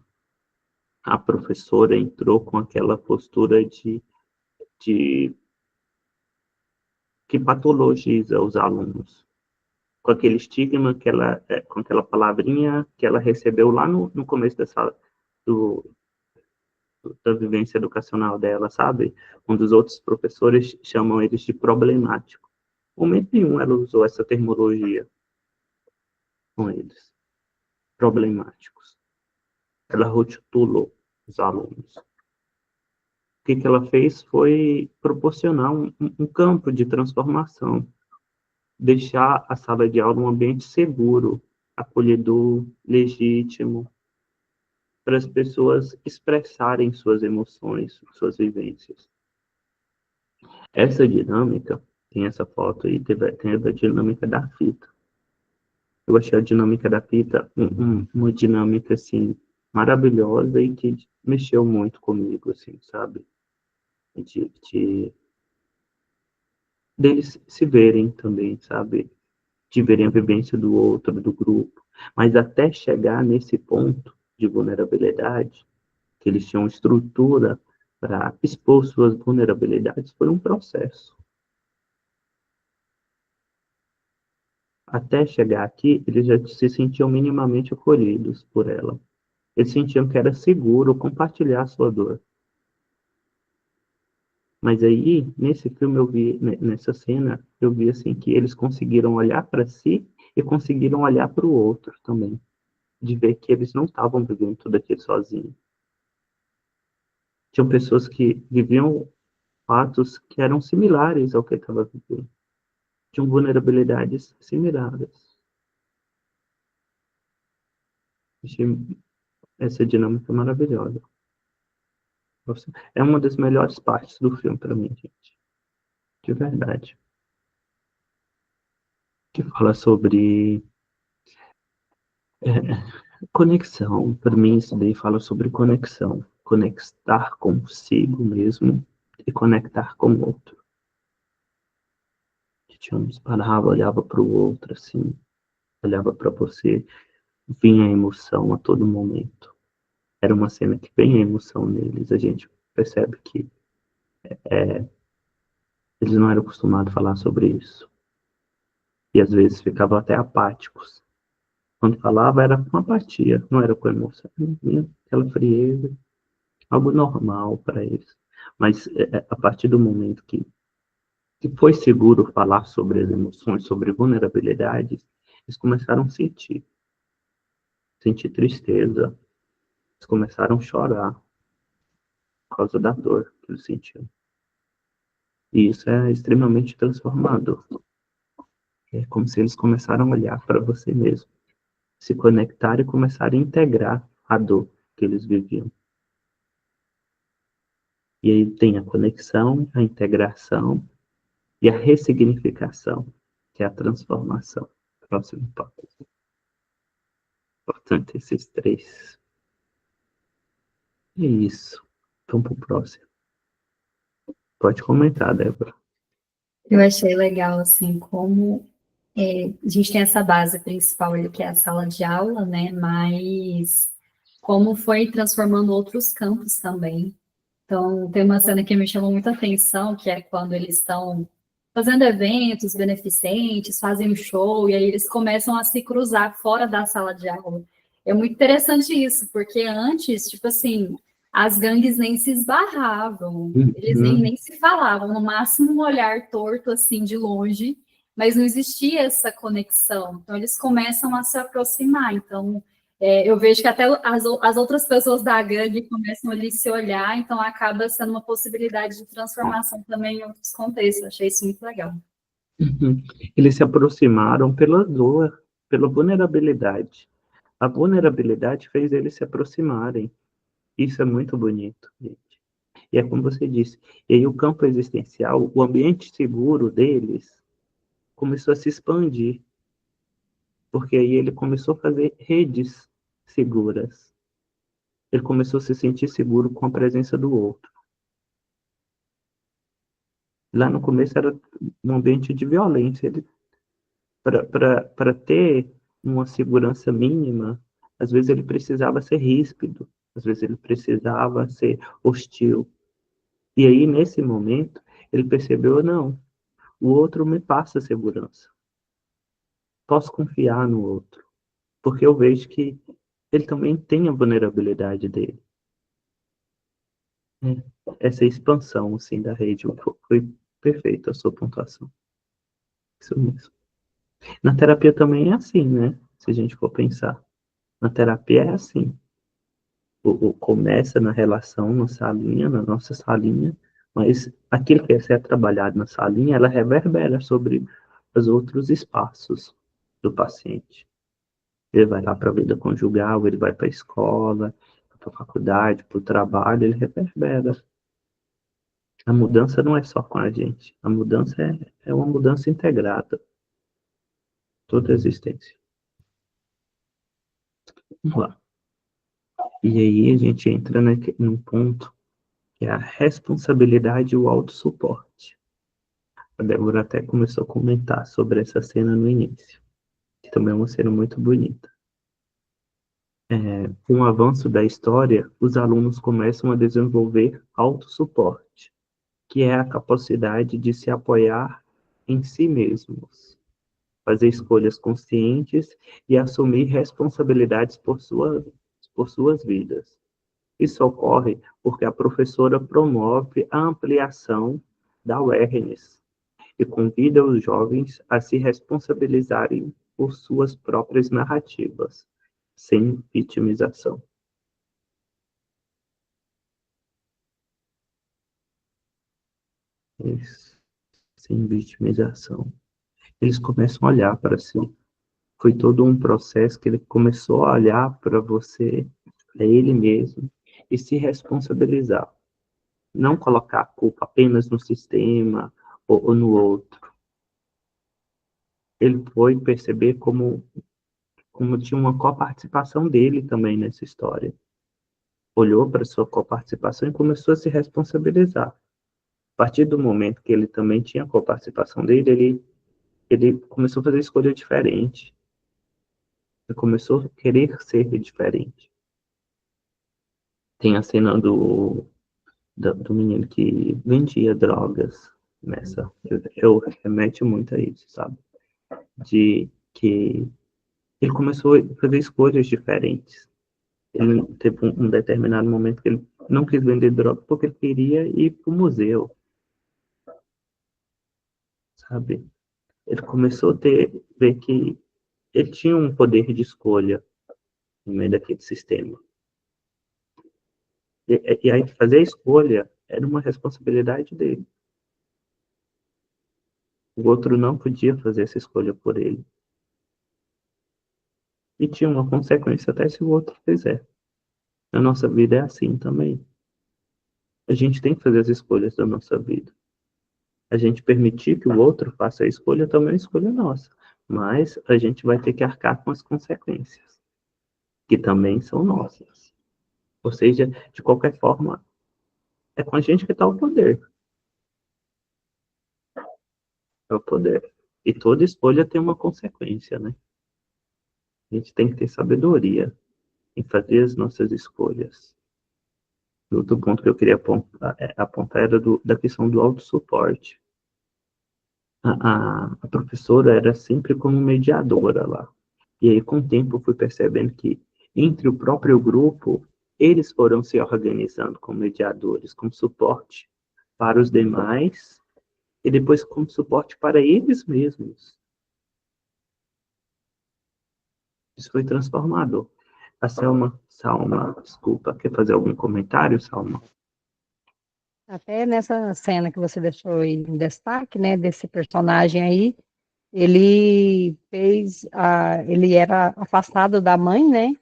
a professora entrou com aquela postura de que patologiza os alunos, com aquele estigma com aquela palavrinha que ela recebeu lá no começo da vivência educacional dela, sabe? Um dos outros professores chamam eles de problemático. Em momento nenhum ela usou essa terminologia com eles, problemáticos. Ela rotulou os alunos. O que ela fez foi proporcionar um campo de transformação, deixar a sala de aula um ambiente seguro, acolhedor, legítimo, para as pessoas expressarem suas emoções, suas vivências. Essa dinâmica, tem essa foto aí, tem a dinâmica da fita. Eu achei a dinâmica da fita uma dinâmica, assim, maravilhosa e que mexeu muito comigo, assim, sabe? Deles se verem também, sabe? De verem a vivência do outro, do grupo. Mas até chegar nesse ponto de vulnerabilidade, que eles tinham estrutura para expor suas vulnerabilidades, foi um processo. Até chegar aqui, eles já se sentiam minimamente acolhidos por ela. Eles sentiam que era seguro compartilhar a sua dor. Mas aí, nesse filme, nessa cena, eu vi assim que eles conseguiram olhar para si e conseguiram olhar para o outro também. De ver que eles não estavam vivendo tudo aquilo sozinhos. Tinham pessoas que viviam fatos que eram similares ao que ele estava vivendo. Tinham vulnerabilidades similares. Achei essa dinâmica maravilhosa. É uma das melhores partes do filme para mim, gente. De verdade. Que fala sobre conexão. Para mim, isso daí fala sobre conexão. Conectar consigo mesmo e conectar com o outro. A gente parava, olhava para o outro, assim, olhava para você, vinha a emoção a todo momento. Era uma cena que vem a emoção neles. A gente percebe que eles não eram acostumados a falar sobre isso. E às vezes ficavam até apáticos. Quando falava, era com apatia, não era com emoção. Vinha aquela frieza, algo normal para eles. Mas a partir do momento que foi seguro falar sobre as emoções, sobre vulnerabilidades, eles começaram a sentir tristeza, eles começaram a chorar por causa da dor que eles sentiam. E isso é extremamente transformador. É como se eles começaram a olhar para você mesmo, se conectar e começar a integrar a dor que eles viviam. E aí tem a conexão, a integração e a ressignificação, que é a transformação. Próximo passo. Importante esses três. É isso. Vamos para o próximo. Pode comentar, Débora. Eu achei legal, assim, como a gente tem essa base principal ali, que é a sala de aula, né? Mas como foi transformando outros campos também. Então, tem uma cena que me chamou muita atenção, que é quando eles estão fazendo eventos beneficentes, fazem um show, e aí eles começam a se cruzar fora da sala de aula. É muito interessante isso, porque antes, tipo assim, as gangues nem se esbarravam, eles nem se falavam, no máximo um olhar torto, assim, de longe, mas não existia essa conexão. Então, eles começam a se aproximar. Então, Eu vejo que até as outras pessoas da gangue começam ali a se olhar, então acaba sendo uma possibilidade de transformação também em outros contextos. Achei isso muito legal. Uhum. Eles se aproximaram pela dor, pela vulnerabilidade. A vulnerabilidade fez eles se aproximarem. Isso é muito bonito, gente. E é como você disse. E aí o campo existencial, o ambiente seguro deles, começou a se expandir. Porque aí ele começou a fazer redes seguras. Ele começou a se sentir seguro com a presença do outro. Lá no começo era um ambiente de violência. Ele, para ter uma segurança mínima, às vezes ele precisava ser ríspido, às vezes ele precisava ser hostil. E aí, nesse momento, ele percebeu, não, o outro me passa segurança. Posso confiar no outro, porque eu vejo que ele também tem a vulnerabilidade dele. Essa expansão, assim, da rede foi perfeita a sua pontuação. Isso mesmo. Na terapia também é assim, né? Se a gente for pensar. Na terapia é assim. Começa na relação, na salinha, na nossa salinha, mas aquilo que é trabalhado na salinha, ela reverbera sobre os outros espaços do paciente. Ele vai lá para a vida conjugal, ele vai para a escola, para a faculdade, para o trabalho, ele reverbera. A mudança não é só com a gente, a mudança é uma mudança integrada, toda a existência. Vamos lá. E aí a gente entra num ponto que é a responsabilidade e o autossuporte. A Débora até começou a comentar sobre essa cena no início, que também é uma cena muito bonita. Com o avanço da história, os alunos começam a desenvolver autossuporte, que é a capacidade de se apoiar em si mesmos, fazer escolhas conscientes e assumir responsabilidades por suas vidas. Isso ocorre porque a professora promove a ampliação da awareness e convida os jovens a se responsabilizarem por suas próprias narrativas, sem vitimização. Isso, sem vitimização. Eles começam a olhar para si. Foi todo um processo que ele começou a olhar para você, para ele mesmo, e se responsabilizar. Não colocar a culpa apenas no sistema ou no outro. Ele foi perceber como tinha uma coparticipação dele também nessa história. Olhou para sua coparticipação e começou a se responsabilizar. A partir do momento que ele também tinha a coparticipação dele, ele começou a fazer escolha diferente. Ele começou a querer ser diferente. Tem a cena do menino que vendia drogas nessa. Eu remete muito a isso, sabe? De que ele começou a fazer escolhas diferentes. Ele teve um determinado momento que ele não quis vender droga porque ele queria ir para o museu, sabe? Ele começou a ver que ele tinha um poder de escolha no meio daquele sistema. E aí fazer a escolha era uma responsabilidade dele. O outro não podia fazer essa escolha por ele. E tinha uma consequência até se o outro fizer. A nossa vida é assim também. A gente tem que fazer as escolhas da nossa vida. A gente permitir que o outro faça a escolha também é uma escolha nossa. Mas a gente vai ter que arcar com as consequências, que também são nossas. Ou seja, de qualquer forma, é com a gente que está o poder. É o poder. E toda escolha tem uma consequência, né? A gente tem que ter sabedoria em fazer as nossas escolhas. O outro ponto que eu queria apontar era da questão do autossuporte. A professora era sempre como mediadora lá. E aí, com o tempo, eu fui percebendo que, entre o próprio grupo, eles foram se organizando como mediadores, como suporte para os demais, e depois como suporte para eles mesmos. Isso foi transformador. A Salma, desculpa, quer fazer algum comentário, Salma? Até nessa cena que você deixou em destaque, né, desse personagem aí, ele era afastado da mãe, né,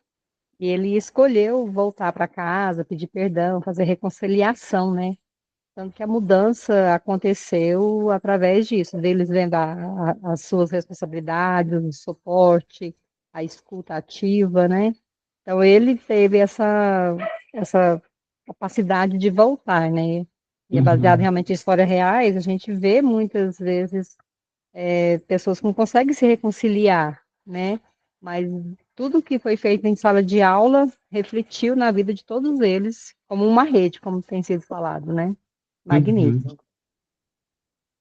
e ele escolheu voltar para casa, pedir perdão, fazer reconciliação, né, tanto que a mudança aconteceu através disso, deles vendo as suas responsabilidades, o suporte, a escuta ativa, né, então ele teve essa capacidade de voltar, né, e é baseado Uhum, realmente em histórias reais, a gente vê muitas vezes pessoas que não conseguem se reconciliar, né? Mas tudo que foi feito em sala de aula refletiu na vida de todos eles como uma rede, como tem sido falado, né? uhum, Magnífico.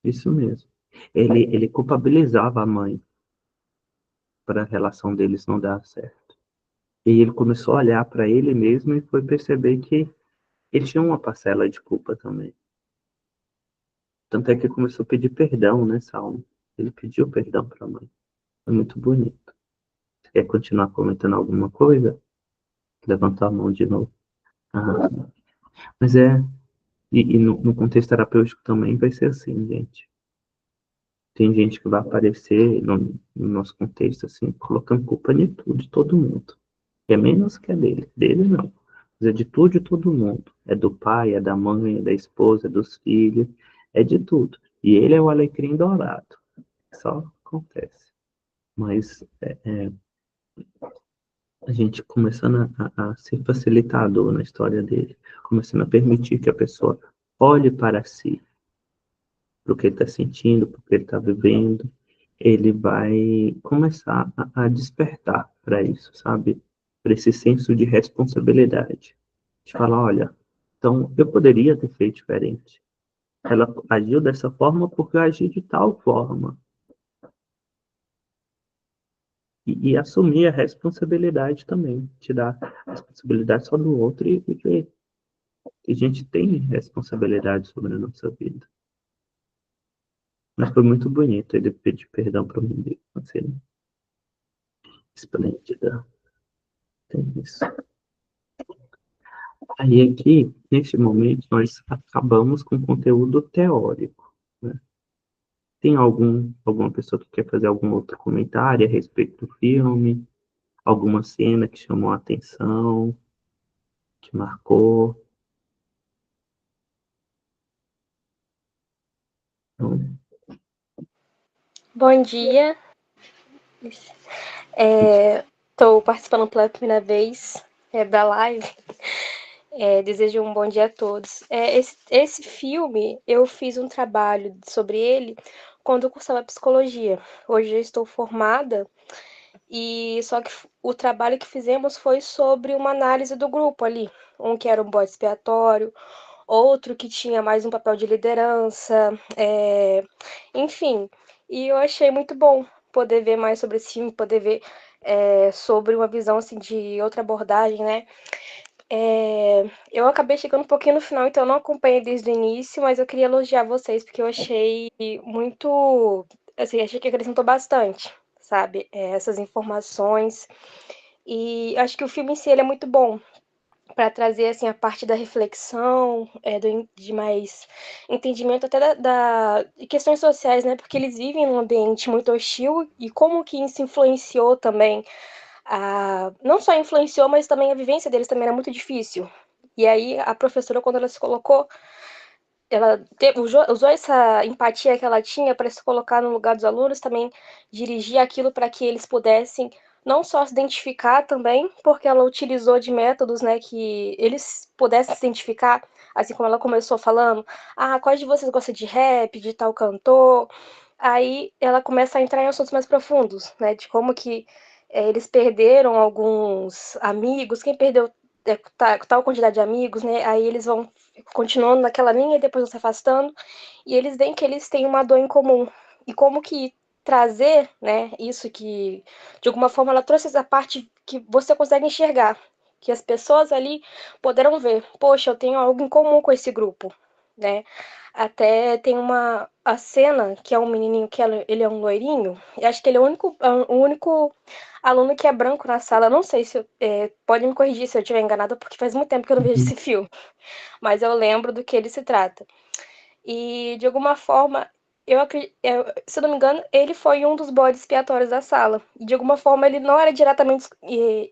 isso mesmo. Ele culpabilizava a mãe para a relação deles não dar certo. E ele começou a olhar para ele mesmo e foi perceber que ele tinha uma parcela de culpa também. Tanto é que começou a pedir perdão nessa alma. Ele pediu perdão para a mãe. Foi muito bonito. Você quer continuar comentando alguma coisa? Levantou a mão de novo. Ah, mas e no contexto terapêutico também vai ser assim, gente. Tem gente que vai aparecer no nosso contexto, assim, colocando culpa de tudo, de todo mundo. É menos que é dele. Dele não. Mas é de tudo, de todo mundo. É do pai, é da mãe, é da esposa, é dos filhos, é de tudo. E ele é o alecrim dourado. Só acontece. Mas a gente começando a ser facilitador na história dele, começando a permitir que a pessoa olhe para si, para o que ele está sentindo, para o que ele está vivendo, ele vai começar a despertar para isso, sabe? Para esse senso de responsabilidade. De falar, olha, então eu poderia ter feito diferente. Ela agiu dessa forma porque eu agi de tal forma. E assumir a responsabilidade também. Tirar a responsabilidade só do outro e ver que a gente tem responsabilidade sobre a nossa vida. Mas foi muito bonito ele pedir perdão para mim. Assim, esplêndida. Tem isso. Aí aqui, neste momento, nós acabamos com conteúdo teórico. Né? Tem alguma pessoa que quer fazer algum outro comentário a respeito do filme? Alguma cena que chamou a atenção, que marcou? Então, Bom dia, estou participando pela primeira vez da live. Desejo um bom dia a todos. Esse filme, eu fiz um trabalho sobre ele quando eu cursava psicologia. Hoje eu estou formada, e só que o trabalho que fizemos foi sobre uma análise do grupo ali. Um que era um bode expiatório, outro que tinha mais um papel de liderança, enfim. E eu achei muito bom poder ver mais sobre esse filme, poder ver sobre uma visão assim, de outra abordagem, né? Eu acabei chegando um pouquinho no final, então eu não acompanhei desde o início, mas eu queria elogiar vocês, porque eu achei muito. Assim, achei que acrescentou bastante, sabe? Essas informações. E acho que o filme em si ele é muito bom para trazer assim a parte da reflexão, de mais entendimento até de questões sociais, né? Porque eles vivem num ambiente muito hostil e como que isso influenciou também não só influenciou, mas também a vivência deles também era muito difícil. E aí a professora, quando ela se colocou, ela usou essa empatia que ela tinha para se colocar no lugar dos alunos, também dirigir aquilo para que eles pudessem não só se identificar também, porque ela utilizou de métodos, né, que eles pudessem se identificar, assim como ela começou falando, qual de vocês gosta de rap, de tal cantor? Aí ela começa a entrar em assuntos mais profundos, né, de como que eles perderam alguns amigos, quem perdeu tal quantidade de amigos, né, aí eles vão continuando naquela linha e depois vão se afastando, e eles veem que eles têm uma dor em comum. E como que trazer, né, isso que, de alguma forma, ela trouxe essa parte que você consegue enxergar, que as pessoas ali poderão ver, poxa, eu tenho algo em comum com esse grupo. né? Até tem a cena que é um menininho que ele é um loirinho. Eu acho que ele é o único aluno que é branco na sala. Eu não sei se pode me corrigir se eu estiver enganada, porque faz muito tempo que eu não vejo Uhum. esse filme. Mas eu lembro do que ele se trata. E de alguma forma, se eu não me engano, ele foi um dos bodes expiatórios da sala. E de alguma forma ele não era diretamente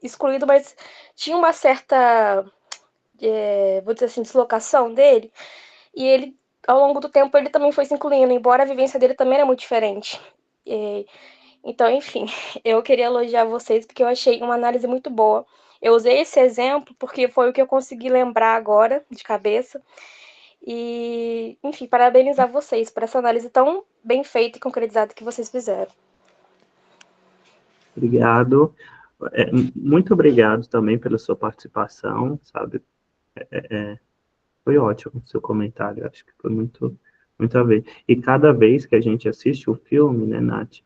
excluído, mas tinha uma certa, vou dizer assim, deslocação dele. E ele, ao longo do tempo, ele também foi se incluindo, embora a vivência dele também era muito diferente. E, então, enfim, eu queria elogiar vocês porque eu achei uma análise muito boa. Eu usei esse exemplo porque foi o que eu consegui lembrar agora, de cabeça. E, enfim, parabenizar vocês por essa análise tão bem feita e concretizada que vocês fizeram. Obrigado. Muito obrigado também pela sua participação, sabe? Foi ótimo o seu comentário, acho que foi muito a ver. E cada vez que a gente assiste o filme, né, Nath,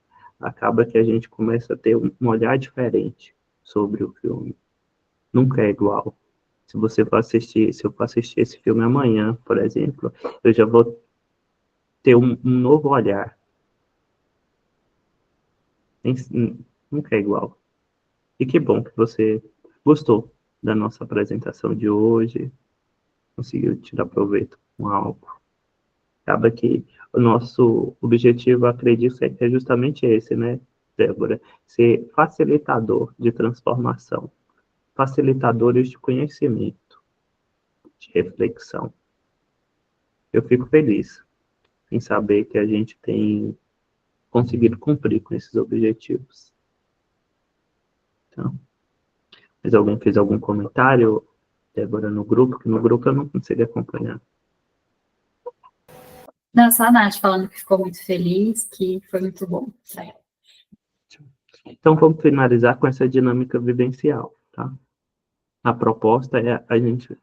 acaba que a gente começa a ter um olhar diferente sobre o filme. Nunca é igual. Se eu for assistir esse filme amanhã, por exemplo, eu já vou ter um novo olhar. Nunca é igual. E que bom que você gostou da nossa apresentação de hoje, conseguiu tirar proveito com algo. Acaba que o nosso objetivo, acredito, é justamente esse, né, Débora? Ser facilitador de transformação, facilitadores de conhecimento, de reflexão. Eu fico feliz em saber que a gente tem conseguido cumprir com esses objetivos. Então, mas alguém fez algum comentário, Débora, no grupo? Que no grupo eu não consegui acompanhar. Não, só a Nath falando que ficou muito feliz, que foi muito bom. Então, vamos finalizar com essa dinâmica vivencial, tá? A proposta é a gente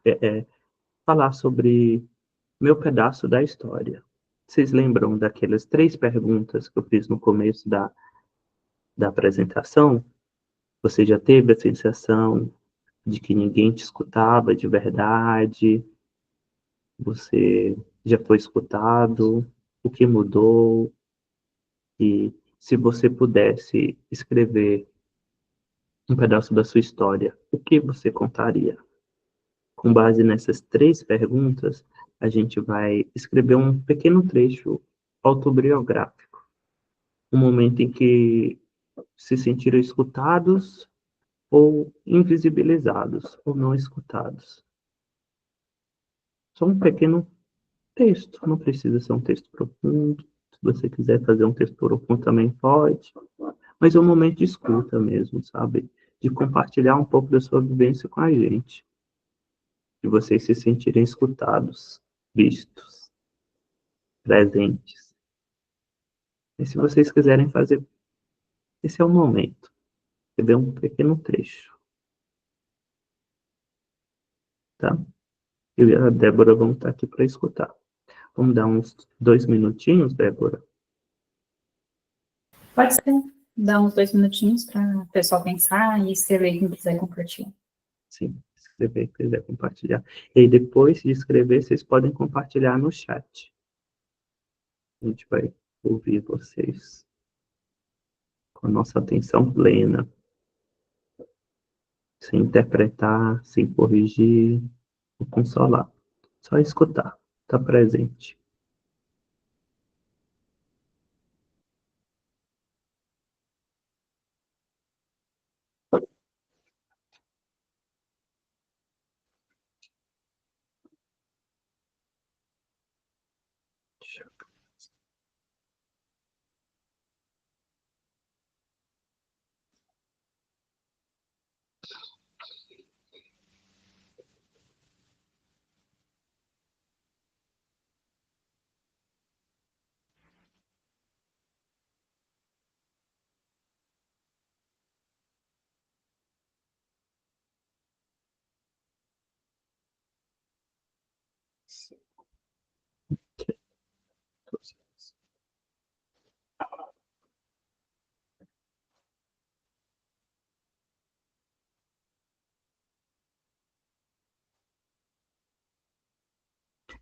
falar sobre meu pedaço da história. Vocês lembram daquelas 3 perguntas que eu fiz no começo da apresentação? Você já teve a sensação de que ninguém te escutava de verdade? Você já foi escutado? O que mudou? E se você pudesse escrever um pedaço da sua história, o que você contaria? Com base nessas 3 perguntas, a gente vai escrever um pequeno trecho autobiográfico. Um momento em que se sentiram escutados ou invisibilizados, ou não escutados. Só um pequeno texto, não precisa ser um texto profundo. Se você quiser fazer um texto profundo também pode, mas é um momento de escuta mesmo, sabe? De compartilhar um pouco da sua vivência com a gente, de vocês se sentirem escutados, vistos, presentes. E se vocês quiserem fazer, esse é o momento. Escrever um pequeno trecho, tá? Eu e a Débora vamos estar aqui para escutar. Vamos dar uns 2 minutinhos, Débora? Pode ser. Dá uns 2 minutinhos para o pessoal pensar e escrever quem quiser compartilhar. Sim, escrever, quiser compartilhar. E aí, depois de escrever, vocês podem compartilhar no chat. A gente vai ouvir vocês com a nossa atenção plena, sem interpretar, sem corrigir ou consolar. Só escutar, estar presente.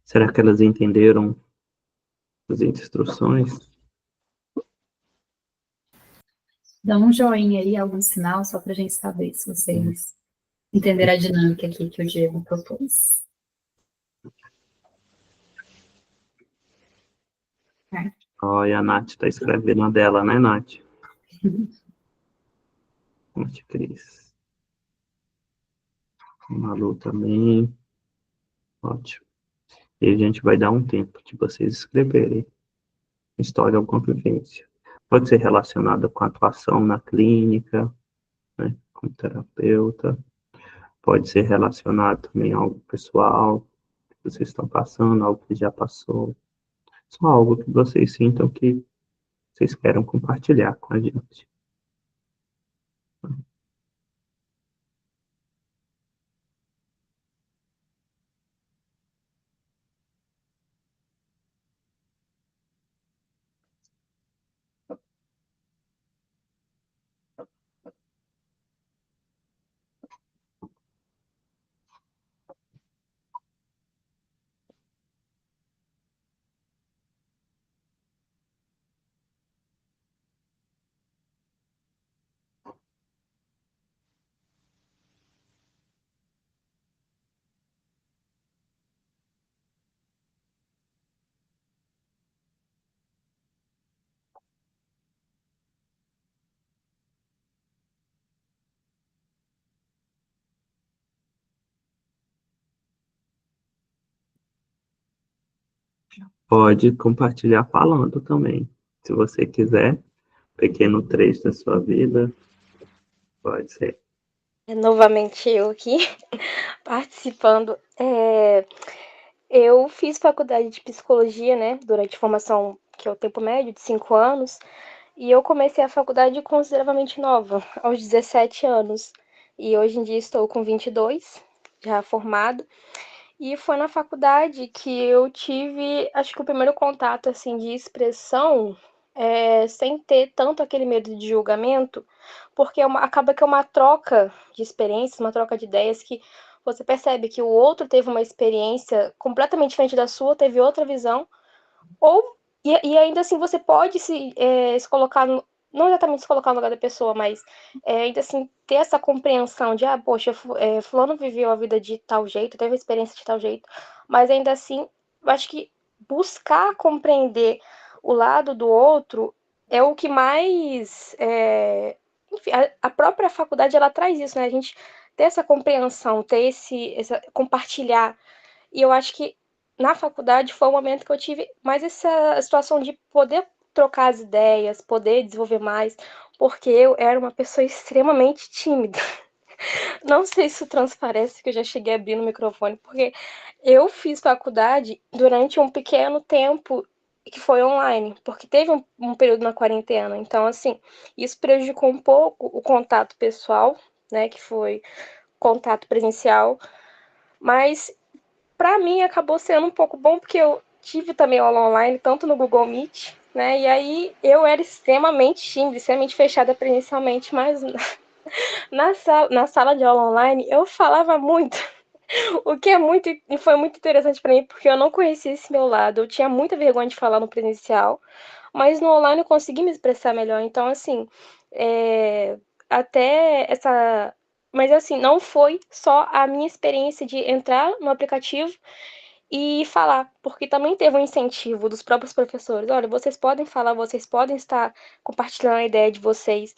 Será que elas entenderam as instruções? Dá um joinha aí, algum sinal, só para a gente saber se vocês entenderam a dinâmica aqui que o Diego propôs. Olha, a Nath está escrevendo a dela, né, Nath? Nath Cris. Malu também. Ótimo. E a gente vai dar um tempo de vocês escreverem história ou convivência. Pode ser relacionada com atuação na clínica, né, como terapeuta. Pode ser relacionado também a algo pessoal que vocês estão passando, algo que já passou. Só algo que vocês sintam que vocês queiram compartilhar com a gente. Pode compartilhar falando também. Se você quiser, pequeno trecho da sua vida, pode ser. Novamente eu aqui participando. Eu fiz faculdade de psicologia, né, durante a formação, que é o tempo médio de 5 anos, e eu comecei a faculdade consideravelmente nova, aos 17 anos. E hoje em dia estou com 22, já formado. E foi na faculdade que eu tive, acho que o primeiro contato, assim, de expressão, sem ter tanto aquele medo de julgamento, porque acaba que é uma troca de experiências, uma troca de ideias que você percebe que o outro teve uma experiência completamente diferente da sua, teve outra visão, ou e ainda assim você pode se colocar não exatamente se colocar no lugar da pessoa, mas ainda assim ter essa compreensão de, poxa, fulano viveu a vida de tal jeito, teve a experiência de tal jeito, mas ainda assim, eu acho que buscar compreender o lado do outro é o que mais, enfim, a própria faculdade ela traz isso, né? A gente ter essa compreensão, ter compartilhar, e eu acho que na faculdade foi o momento que eu tive mais essa situação de poder trocar as ideias, poder desenvolver mais, porque eu era uma pessoa extremamente tímida. Não sei se isso transparece, que eu já cheguei a abrir no microfone, porque eu fiz faculdade durante um pequeno tempo que foi online, porque teve um período na quarentena. Então, assim, isso prejudicou um pouco o contato pessoal, né, que foi contato presencial, mas para mim acabou sendo um pouco bom, porque eu tive também aula online, tanto no Google Meet, né? E aí eu era extremamente tímida, extremamente fechada presencialmente, mas na sala de aula online eu falava muito, o que foi muito interessante para mim, porque eu não conhecia esse meu lado, eu tinha muita vergonha de falar no presencial, mas no online eu consegui me expressar melhor. Então, assim, até essa. Mas, assim, não foi só a minha experiência de entrar no aplicativo e falar, porque também teve um incentivo dos próprios professores. Olha, vocês podem falar, vocês podem estar compartilhando a ideia de vocês.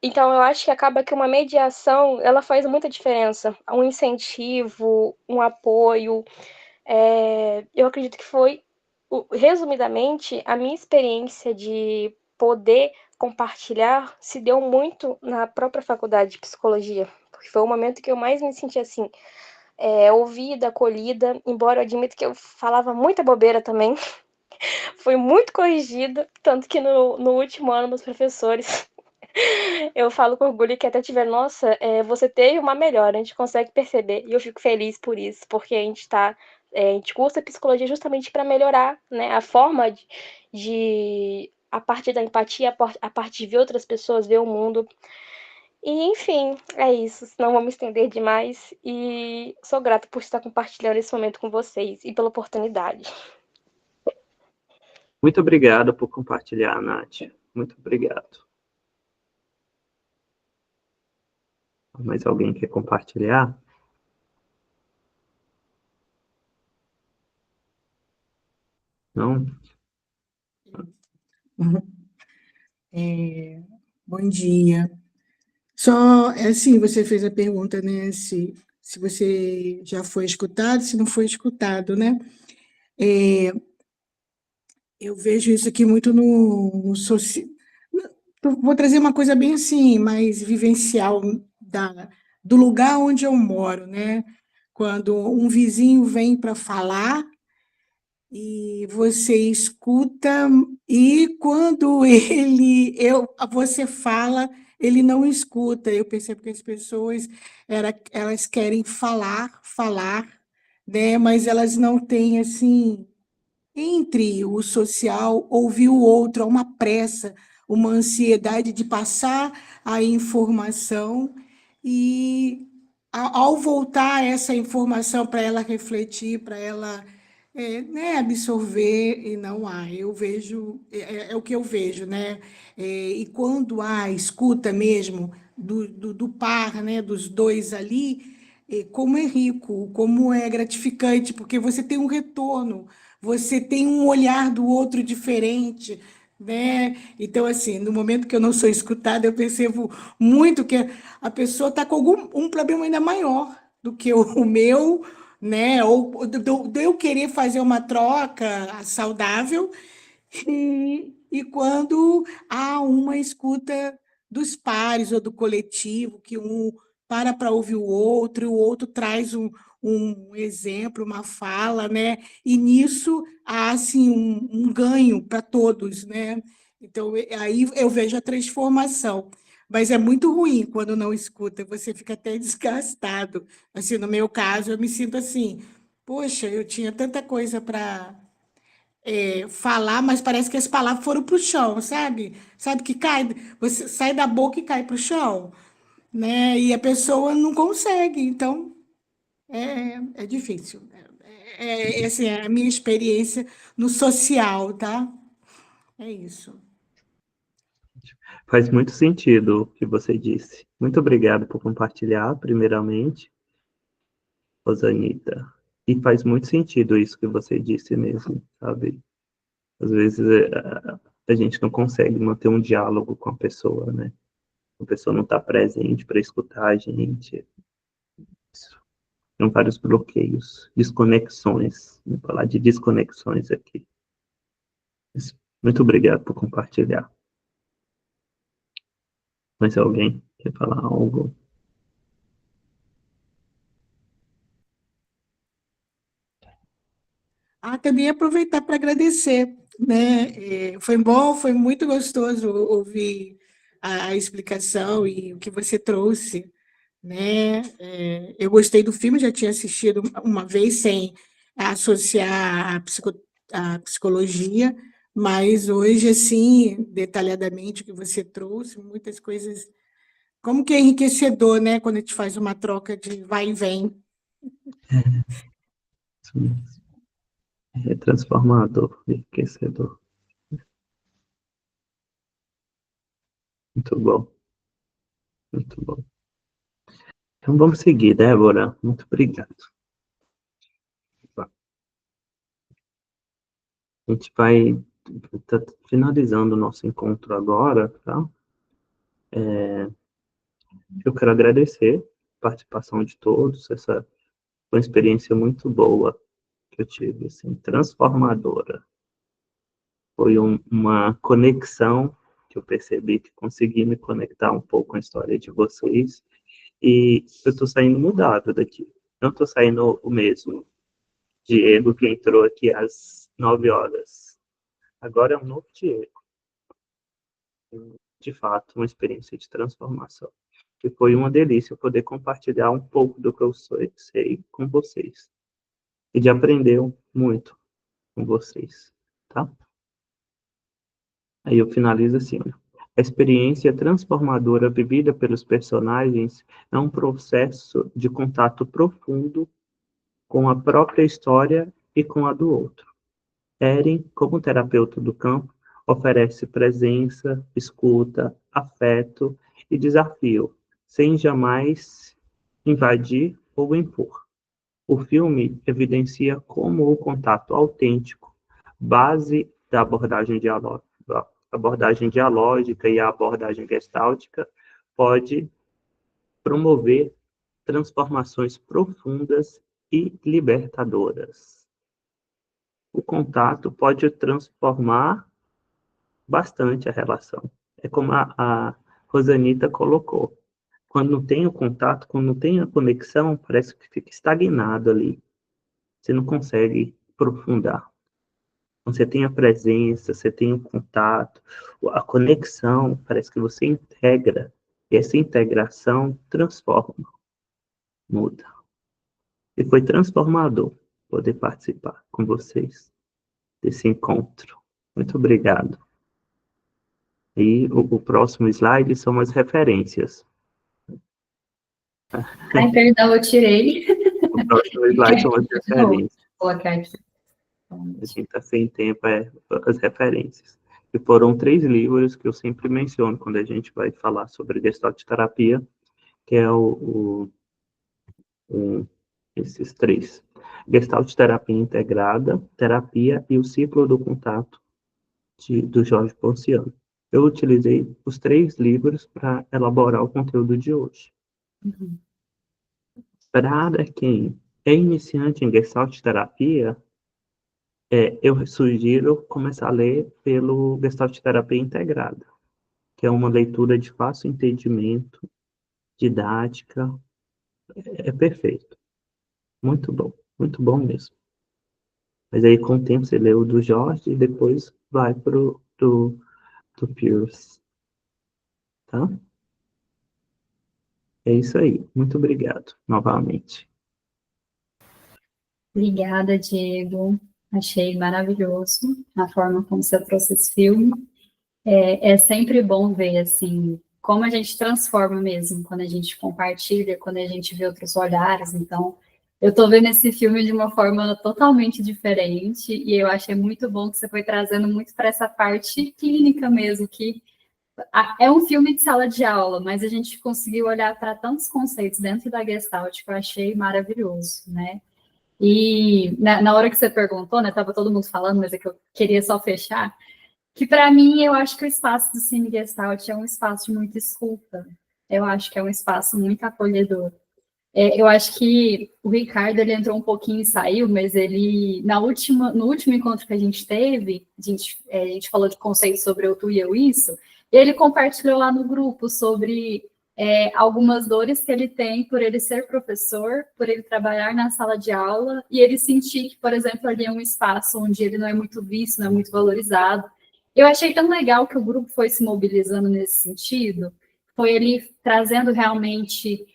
Então, eu acho que acaba que uma mediação, ela faz muita diferença. Um incentivo, um apoio. Eu acredito que foi, resumidamente, a minha experiência de poder compartilhar se deu muito na própria faculdade de psicologia, porque foi o momento que eu mais me senti assim, ouvida, acolhida, embora eu admito que eu falava muita bobeira também, fui muito corrigida, tanto que no último ano, meus professores, eu falo com orgulho que até tiveram, nossa, você teve uma melhora, a gente consegue perceber, e eu fico feliz por isso, porque a gente cursa psicologia justamente para melhorar, né, a forma a partir da empatia, a partir de ver outras pessoas, ver o mundo. E, enfim, é isso. Não vou me estender demais. E sou grata por estar compartilhando esse momento com vocês e pela oportunidade. Muito obrigado por compartilhar, Nath. Muito obrigado. Mais alguém quer compartilhar? Não? Bom dia. Só, assim, você fez a pergunta, né, se você já foi escutado, se não foi escutado, né? Eu vejo isso aqui muito no social. Vou trazer uma coisa bem assim, mais vivencial do lugar onde eu moro, né? Quando um vizinho vem para falar e você escuta, e quando você fala, ele não escuta. Eu percebo que as pessoas elas querem falar, né? Mas elas não têm assim entre o social, ouvir o outro, há uma pressa, uma ansiedade de passar a informação e, ao voltar essa informação para ela refletir, para ela né, absorver, e não há. Eu vejo, é o que eu vejo, né? E quando há escuta mesmo do par, né, dos dois ali, como é rico, como é gratificante, porque você tem um retorno, você tem um olhar do outro diferente, né? Então, assim, no momento que eu não sou escutada, eu percebo muito que a pessoa está com um problema ainda maior do que o meu, né? Ou de eu querer fazer uma troca saudável, e quando há uma escuta dos pares ou do coletivo, que um para ouvir o outro traz um exemplo, uma fala, né? E nisso há assim, um ganho para todos, né? Então, aí eu vejo a transformação. Mas é muito ruim quando não escuta, você fica até desgastado. Assim, no meu caso, eu me sinto assim, poxa, eu tinha tanta coisa para falar, mas parece que as palavras foram para o chão, sabe? Sabe que cai, você sai da boca e cai para o chão, né? E a pessoa não consegue, então é difícil. Assim, é a minha experiência no social, tá? É isso. Faz muito sentido o que você disse. Muito obrigado por compartilhar, primeiramente, Rosanita. E faz muito sentido isso que você disse mesmo, sabe? Às vezes a gente não consegue manter um diálogo com a pessoa, né? A pessoa não está presente para escutar a gente. São vários bloqueios, desconexões. Vou falar de desconexões aqui. Muito obrigado por compartilhar. Mas alguém quer falar algo? Também aproveitar para agradecer, né? Foi bom, foi muito gostoso ouvir a explicação e o que você trouxe, né? Eu gostei do filme, já tinha assistido uma vez sem associar a psicologia, mas hoje, assim, detalhadamente, o que você trouxe, muitas coisas. Como que é enriquecedor, né? Quando a gente faz uma troca de vai e vem. Isso mesmo. É transformador, enriquecedor. Muito bom, muito bom. Então vamos seguir, Débora. Muito obrigado. A gente vai tá finalizando o nosso encontro agora, tá? Eu quero agradecer a participação de todos. Essa foi uma experiência muito boa que eu tive, assim, transformadora. Foi uma conexão que eu percebi que consegui me conectar um pouco com a história de vocês. E eu estou saindo mudado daqui. Não estou saindo o mesmo Diego que entrou aqui às 9 horas. Agora é um novo Diego. De fato, uma experiência de transformação. Que foi uma delícia poder compartilhar um pouco do que eu sei com vocês. E de aprender muito com vocês, tá? Aí eu finalizo assim, ó. A experiência transformadora vivida pelos personagens é um processo de contato profundo com a própria história e com a do outro. Eren, como terapeuta do campo, oferece presença, escuta, afeto e desafio, sem jamais invadir ou impor. O filme evidencia como o contato autêntico, base da abordagem dialógica e a abordagem gestáltica, pode promover transformações profundas e libertadoras. O contato pode transformar bastante a relação. É como a Rosanita colocou. Quando não tem o contato, quando não tem a conexão, parece que fica estagnado ali. Você não consegue aprofundar. Você tem a presença, você tem o contato, a conexão, parece que você integra. E essa integração transforma, muda. E foi transformador poder participar com vocês desse encontro. Muito obrigado. E o próximo slide são as referências. Ai, perdão, eu tirei. O próximo slide são as referências. Vou colocar aqui. A gente está sem tempo, as referências. E foram 3 livros que eu sempre menciono quando a gente vai falar sobre Gestalt terapia, que é esses 3. Gestalt terapia integrada, terapia e o ciclo do contato do Jorge Ponciano. Eu utilizei os 3 livros para elaborar o conteúdo de hoje. Uhum. Para quem é iniciante em Gestalt terapia, eu sugiro começar a ler pelo Gestalt terapia integrada, que é uma leitura de fácil entendimento, didática, é perfeito. Muito bom mesmo. Mas aí, com o tempo, você lê o do Jorge e depois vai pro do Pierce, tá? É isso aí. Muito obrigado, novamente. Obrigada, Diego. Achei maravilhoso a forma como você trouxe esse filme. É sempre bom ver, assim, como a gente transforma mesmo, quando a gente compartilha, quando a gente vê outros olhares. Então, eu estou vendo esse filme de uma forma totalmente diferente e eu achei muito bom que você foi trazendo muito para essa parte clínica mesmo, que é um filme de sala de aula, mas a gente conseguiu olhar para tantos conceitos dentro da Gestalt que eu achei maravilhoso, né? E na hora que você perguntou, né, estava todo mundo falando, mas é que eu queria só fechar, que para mim eu acho que o espaço do Cine Gestalt é um espaço de muita escuta. Eu acho que é um espaço muito acolhedor. Eu acho que o Ricardo ele entrou um pouquinho e saiu, mas ele no último encontro que a gente teve, a gente falou de conceitos sobre eu, tu e eu isso, e ele compartilhou lá no grupo sobre algumas dores que ele tem por ele ser professor, por ele trabalhar na sala de aula, e ele sentir que, por exemplo, ali é um espaço onde ele não é muito visto, não é muito valorizado. Eu achei tão legal que o grupo foi se mobilizando nesse sentido, foi ele trazendo realmente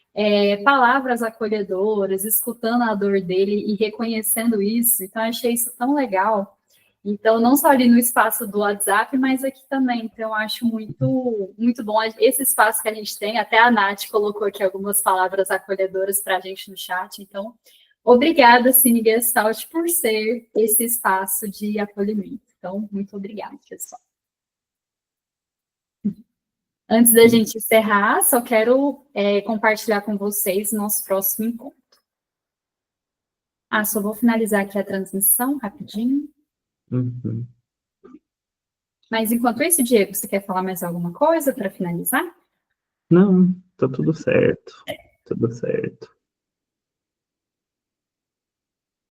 palavras acolhedoras, escutando a dor dele e reconhecendo isso. Então, eu achei isso tão legal. Então, não só ali no espaço do WhatsApp, mas aqui também. Então, eu acho muito, muito bom esse espaço que a gente tem. Até a Nath colocou aqui algumas palavras acolhedoras para a gente no chat. Então, obrigada, Cine Gestalt, por ser esse espaço de acolhimento. Então, muito obrigada, pessoal. Antes da gente encerrar, só quero compartilhar com vocês o nosso próximo encontro. Só vou finalizar aqui a transmissão rapidinho. Uhum. Mas enquanto isso, Diego, você quer falar mais alguma coisa para finalizar? Não, tá tudo certo. Tudo certo.